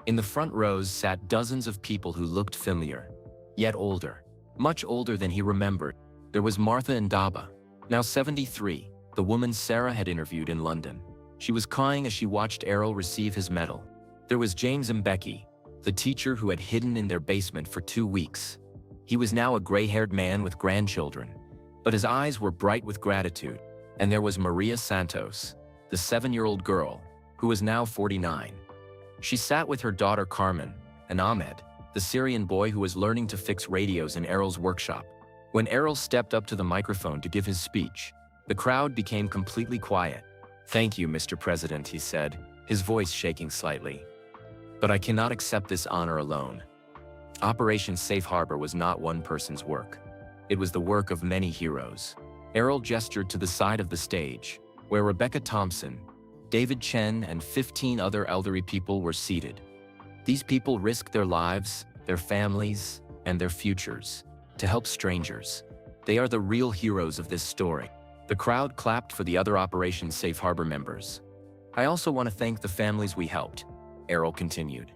In the front rows sat dozens of people who looked familiar, yet older, much older than he remembered. There was Martha Ndaba, now 73, the woman Sarah had interviewed in London. She was crying as she watched Errol receive his medal. There was James Mbeki, the teacher who had hidden in their basement for 2 weeks. He was now a gray-haired man with grandchildren, but his eyes were bright with gratitude. And there was Maria Santos, the 7-year-old girl, who was now 49. She sat with her daughter Carmen and Ahmed, the Syrian boy who was learning to fix radios in Errol's workshop. When Errol stepped up to the microphone to give his speech, the crowd became completely quiet. "Thank you, Mr. President," he said, his voice shaking slightly. "But I cannot accept this honor alone. Operation Safe Harbor was not one person's work. It was the work of many heroes." Errol gestured to the side of the stage, where Rebecca Thompson, David Chen, and 15 other elderly people were seated. These people risked their lives, their families, and their futures to help strangers. They are the real heroes of this story. The crowd clapped for the other Operation Safe Harbor members. "I also want to thank the families we helped," Errol continued.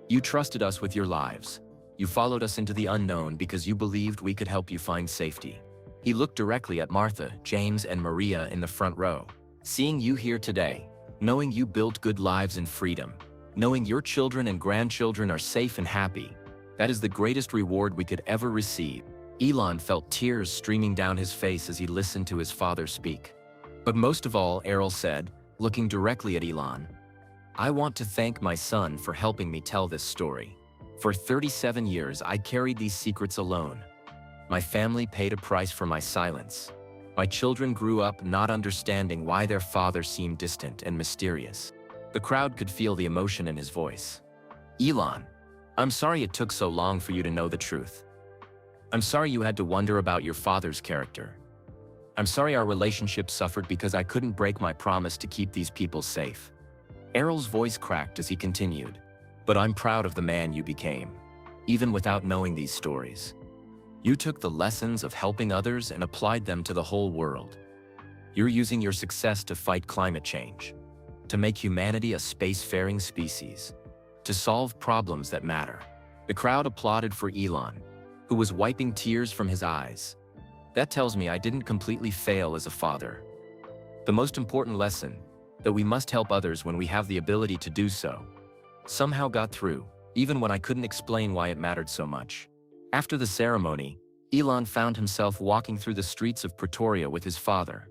"You trusted us with your lives. You followed us into the unknown because you believed we could help you find safety." He looked directly at Martha, James, and Maria in the front row. "Seeing you here today, knowing you built good lives in freedom, knowing your children and grandchildren are safe and happy, that is the greatest reward we could ever receive." Elon felt tears streaming down his face as he listened to his father speak. "But most of all," Errol said, looking directly at Elon, "I want to thank my son for helping me tell this story. For 37 years, I carried these secrets alone. My family paid a price for my silence. My children grew up not understanding why their father seemed distant and mysterious." The crowd could feel the emotion in his voice. "Elon, I'm sorry it took so long for you to know the truth. I'm sorry you had to wonder about your father's character. I'm sorry our relationship suffered because I couldn't break my promise to keep these people safe." Errol's voice cracked as he continued. "But I'm proud of the man you became, even without knowing these stories. You took the lessons of helping others and applied them to the whole world. You're using your success to fight climate change, to make humanity a spacefaring species, to solve problems that matter." The crowd applauded for Elon, who was wiping tears from his eyes. "That tells me I didn't completely fail as a father. The most important lesson, that we must help others when we have the ability to do so, somehow got through, even when I couldn't explain why it mattered so much. After the ceremony, Elon found himself walking through the streets of Pretoria with his father.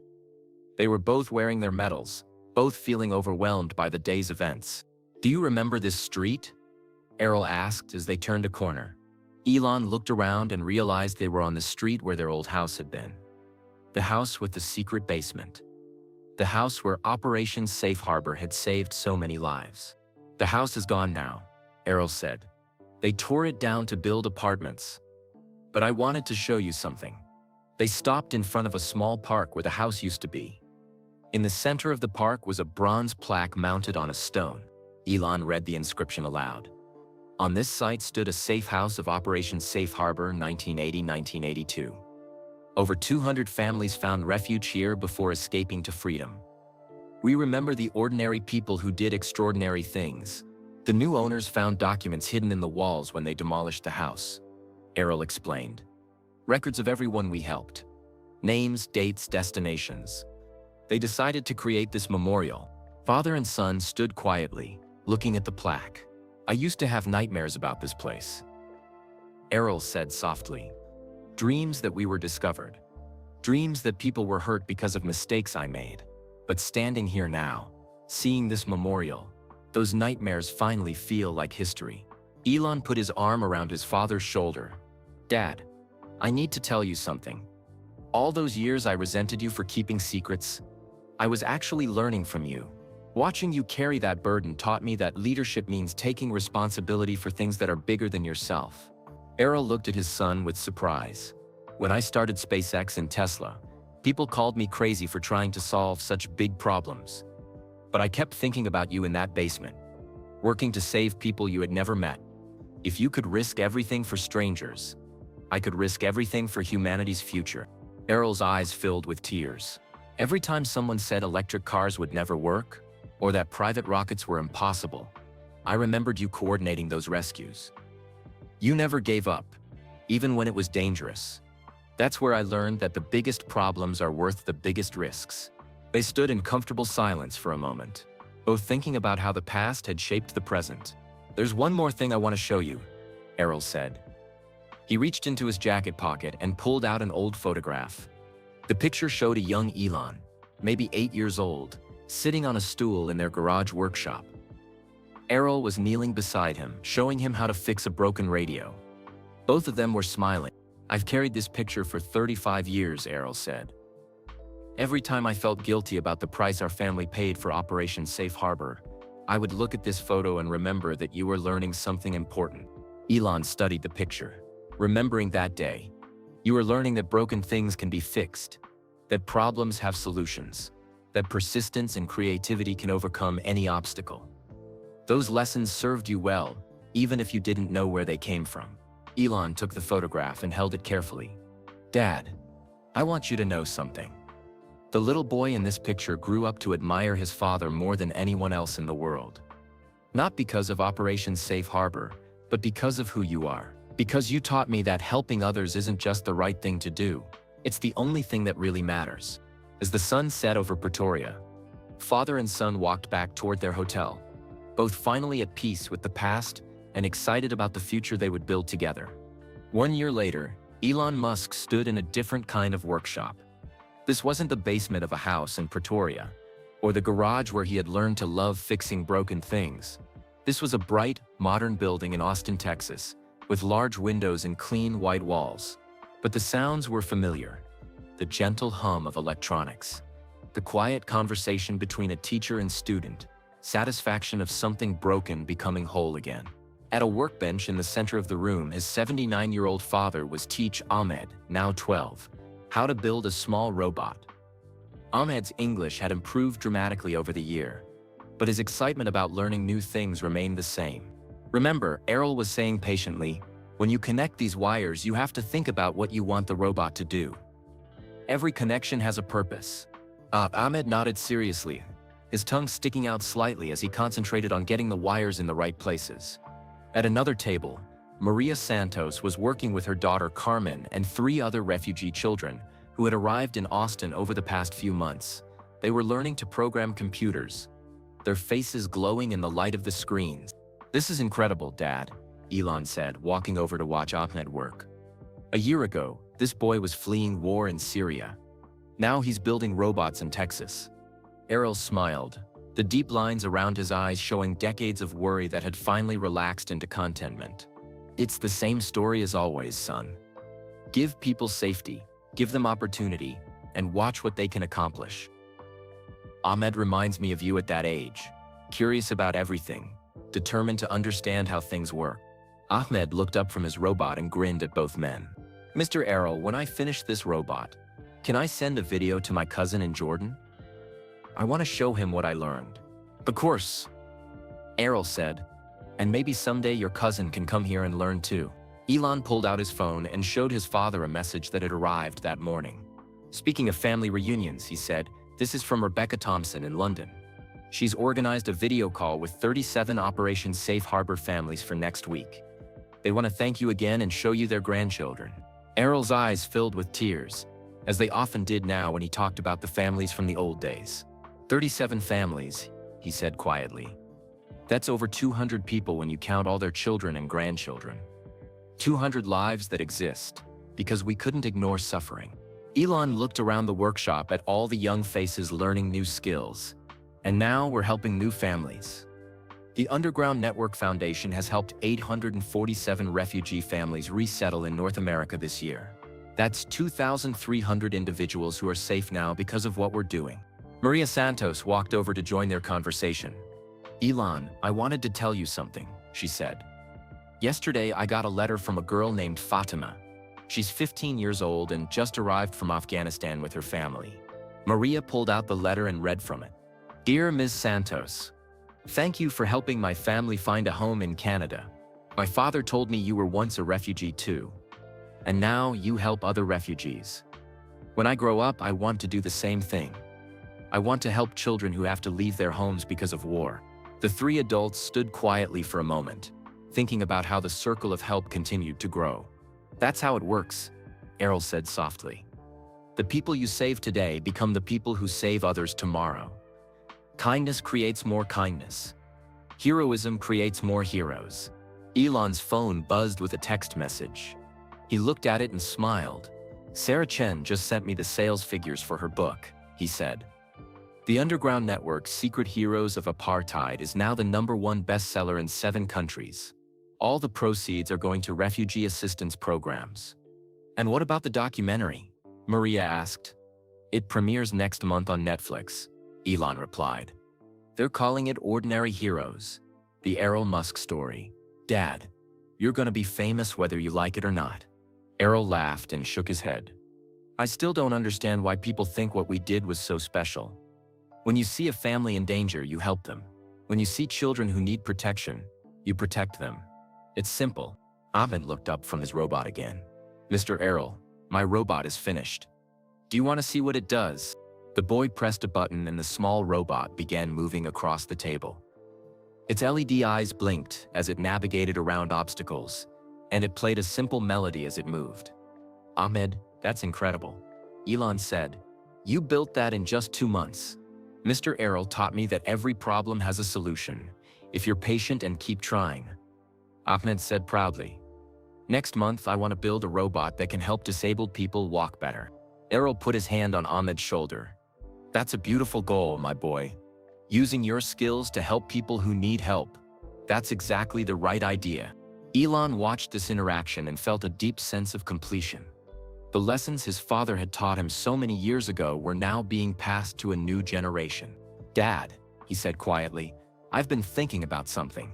They were both wearing their medals, both feeling overwhelmed by the day's events. "Do you remember this street?" Errol asked as they turned a corner. Elon looked around and realized they were on the street where their old house had been. The house with the secret basement. The house where Operation Safe Harbor had saved so many lives. "The house is gone now," Errol said. "They tore it down to build apartments. But I wanted to show you something." They stopped in front of a small park where the house used to be. In the center of the park was a bronze plaque mounted on a stone. Elon read the inscription aloud. On this site stood a safe house of Operation Safe Harbor 1980-1982. Over 200 families found refuge here before escaping to freedom. "We remember the ordinary people who did extraordinary things. The new owners found documents hidden in the walls when they demolished the house," Errol explained. "Records of everyone we helped. Names, dates, destinations. They decided to create this memorial." Father and son stood quietly, looking at the plaque. "I used to have nightmares about this place," Errol said softly. "Dreams that we were discovered. Dreams that people were hurt because of mistakes I made. But standing here now, seeing this memorial, those nightmares finally feel like history." Elon put his arm around his father's shoulder. "Dad, I need to tell you something. All those years I resented you for keeping secrets. I was actually learning from you. Watching you carry that burden taught me that leadership means taking responsibility for things that are bigger than yourself." Errol looked at his son with surprise. "When I started SpaceX and Tesla, people called me crazy for trying to solve such big problems. But I kept thinking about you in that basement, working to save people you had never met. If you could risk everything for strangers, I could risk everything for humanity's future." Errol's eyes filled with tears. Every time someone said electric cars would never work, or that private rockets were impossible, I remembered you coordinating those rescues. You never gave up, even when it was dangerous. That's where I learned that the biggest problems are worth the biggest risks. They stood in comfortable silence for a moment, both thinking about how the past had shaped the present. "There's one more thing I want to show you," Errol said. He reached into his jacket pocket and pulled out an old photograph. The picture showed a young Elon, maybe 8 years old, sitting on a stool in their garage workshop. Errol was kneeling beside him, showing him how to fix a broken radio. Both of them were smiling. "I've carried this picture for 35 years, Errol said. Every time I felt guilty about the price our family paid for Operation Safe Harbor, I would look at this photo and remember that you were learning something important." Elon studied the picture, remembering that day. "You were learning that broken things can be fixed, that problems have solutions, that persistence and creativity can overcome any obstacle. Those lessons served you well, even if you didn't know where they came from." Elon took the photograph and held it carefully. "Dad, I want you to know something. The little boy in this picture grew up to admire his father more than anyone else in the world. Not because of Operation Safe Harbor, but because of who you are. Because you taught me that helping others isn't just the right thing to do, it's the only thing that really matters." As the sun set over Pretoria, father and son walked back toward their hotel, both finally at peace with the past and excited about the future they would build together. 1 year later, Elon Musk stood in a different kind of workshop. This wasn't the basement of a house in Pretoria, or the garage where he had learned to love fixing broken things. This was a bright, modern building in Austin, Texas, with large windows and clean white walls. But the sounds were familiar. The gentle hum of electronics, the quiet conversation between a teacher and student, satisfaction of something broken becoming whole again. At a workbench in the center of the room, his 79-year-old father was teaching Ahmed, now 12, how to build a small robot. Ahmed's English had improved dramatically over the year, but his excitement about learning new things remained the same. "Remember," Errol was saying patiently, "when you connect these wires, you have to think about what you want the robot to do. Every connection has a purpose." Ahmed nodded seriously, his tongue sticking out slightly as he concentrated on getting the wires in the right places. At another table, Maria Santos was working with her daughter Carmen and 3 other refugee children who had arrived in Austin over the past few months. They were learning to program computers, their faces glowing in the light of the screens. "This is incredible, Dad," Elon said, walking over to watch Ahmed work. "A year ago, this boy was fleeing war in Syria. Now he's building robots in Texas." Errol smiled, the deep lines around his eyes showing decades of worry that had finally relaxed into contentment. "It's the same story as always, son. Give people safety, give them opportunity, and watch what they can accomplish." Ahmed reminds me of you at that age, curious about everything, determined to understand how things work. Ahmed looked up from his robot and grinned at both men. "Mr. Errol, when I finish this robot, can I send a video to my cousin in Jordan? I want to show him what I learned." "Of course," Errol said, "and maybe someday your cousin can come here and learn too." Elon pulled out his phone and showed his father a message that had arrived that morning. "Speaking of family reunions," he said, "this is from Rebecca Thompson in London. She's organized a video call with 37 Operation Safe Harbor families for next week. They want to thank you again and show you their grandchildren." Errol's eyes filled with tears, as they often did now when he talked about the families from the old days. 37 families, he said quietly. "That's over 200 people when you count all their children and grandchildren. 200 lives that exist, because we couldn't ignore suffering." Elon looked around the workshop at all the young faces learning new skills. "And now we're helping new families. The Underground Network Foundation has helped 847 refugee families resettle in North America this year. That's 2,300 individuals who are safe now because of what we're doing." Maria Santos walked over to join their conversation. "Elon, I wanted to tell you something," she said. "Yesterday I got a letter from a girl named Fatima. She's 15 years old and just arrived from Afghanistan with her family." Maria pulled out the letter and read from it. "Dear Ms. Santos, thank you for helping my family find a home in Canada. My father told me you were once a refugee too. And now you help other refugees. When I grow up, I want to do the same thing. I want to help children who have to leave their homes because of war." The three adults stood quietly for a moment, thinking about how the circle of help continued to grow. "That's how it works," Errol said softly. "The people you save today become the people who save others tomorrow. Kindness creates more kindness. Heroism creates more heroes." Elon's phone buzzed with a text message. He looked at it and smiled. "Sarah Chen just sent me the sales figures for her book," he said. "The Underground Network, Secret Heroes of Apartheid, is now the #1 bestseller in 7 countries. All the proceeds are going to refugee assistance programs." "And what about the documentary?" Maria asked. "It premieres next month on Netflix," Elon replied. "They're calling it Ordinary Heroes, the Elon Musk story. Dad, you're going to be famous whether you like it or not." Errol laughed and shook his head. "I still don't understand why people think what we did was so special. When you see a family in danger, you help them. When you see children who need protection, you protect them. It's simple." Ahmed looked up from his robot again. "Mr. Errol, my robot is finished. Do you want to see what it does?" The boy pressed a button and the small robot began moving across the table. Its LED eyes blinked as it navigated around obstacles, and it played a simple melody as it moved. "Ahmed, that's incredible," Elon said. "You built that in just 2 months." "Mr. Errol taught me that every problem has a solution, if you're patient and keep trying," Ahmed said proudly. "Next month, I want to build a robot that can help disabled people walk better." Errol put his hand on Ahmed's shoulder. "That's a beautiful goal, my boy. Using your skills to help people who need help. That's exactly the right idea." Elon watched this interaction and felt a deep sense of completion. The lessons his father had taught him so many years ago were now being passed to a new generation. "Dad," he said quietly, "I've been thinking about something.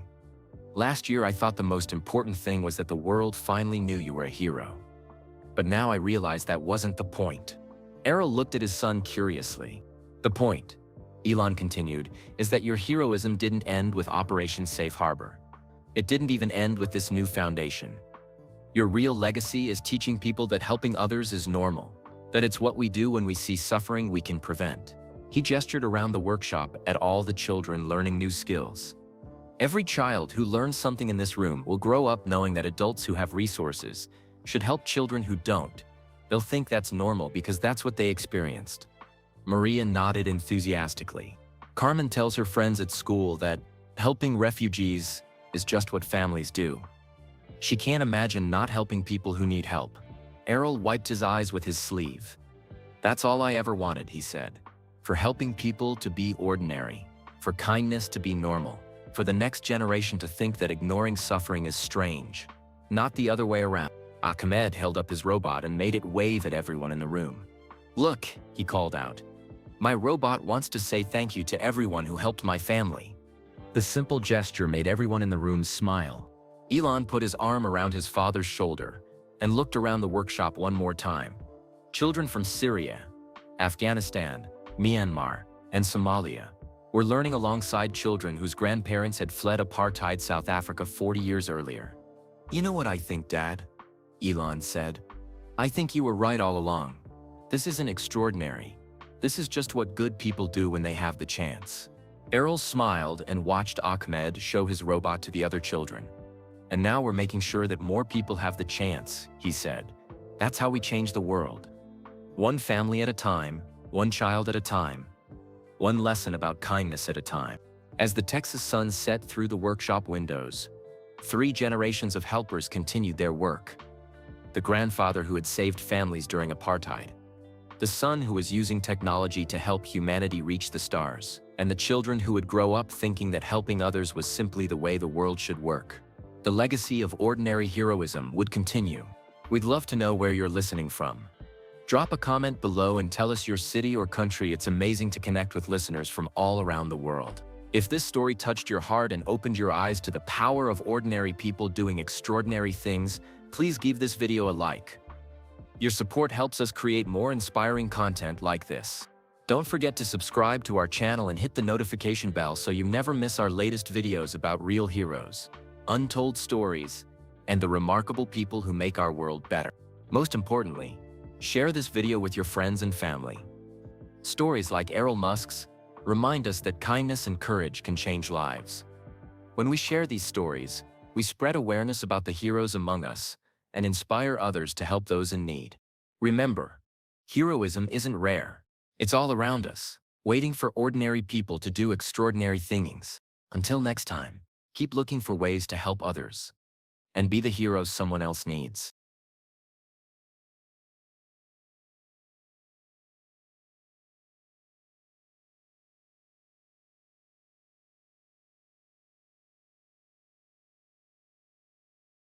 Last year I thought the most important thing was that the world finally knew you were a hero. But now I realize that wasn't the point." Errol looked at his son curiously. "The point," Elon continued, "is that your heroism didn't end with Operation Safe Harbor. It didn't even end with this new foundation. Your real legacy is teaching people that helping others is normal, that it's what we do when we see suffering we can prevent." He gestured around the workshop at all the children learning new skills. "Every child who learns something in this room will grow up knowing that adults who have resources should help children who don't. They'll think that's normal because that's what they experienced. Maria nodded enthusiastically. Carmen tells her friends at school that helping refugees is just what families do. She can't imagine not helping people who need help. Errol wiped his eyes with his sleeve. That's all I ever wanted, he said. For helping people to be ordinary. For kindness to be normal. For the next generation to think that ignoring suffering is strange. Not the other way around. Ahmed held up his robot and made it wave at everyone in the room. Look, he called out. My robot wants to say thank you to everyone who helped my family. The simple gesture made everyone in the room smile. Elon put his arm around his father's shoulder and looked around the workshop one more time. Children from Syria, Afghanistan, Myanmar, and Somalia were learning alongside children whose grandparents had fled apartheid South Africa 40 years earlier. You know what I think, Dad? Elon said. I think you were right all along. This isn't extraordinary. This is just what good people do when they have the chance. Errol smiled and watched Ahmed show his robot to the other children. And now we're making sure that more people have the chance, he said. That's how we change the world. One family at a time, one child at a time, one lesson about kindness at a time. As the Texas sun set through the workshop windows, 3 generations of helpers continued their work. The grandfather who had saved families during apartheid, the son who was using technology to help humanity reach the stars, and the children who would grow up thinking that helping others was simply the way the world should work. The legacy of ordinary heroism would continue. We'd love to know where you're listening from. Drop a comment below and tell us your city or country. It's amazing to connect with listeners from all around the world. If this story touched your heart and opened your eyes to the power of ordinary people doing extraordinary things, please give this video a like. Your support helps us create more inspiring content like this. Don't forget to subscribe to our channel and hit the notification bell so you never miss our latest videos about real heroes, untold stories, and the remarkable people who make our world better. Most importantly, share this video with your friends and family. Stories like Elon Musk's remind us that kindness and courage can change lives. When we share these stories, we spread awareness about the heroes among us and inspire others to help those in need. Remember, heroism isn't rare. It's all around us, waiting for ordinary people to do extraordinary things. Until next time, keep looking for ways to help others and be the heroes someone else needs.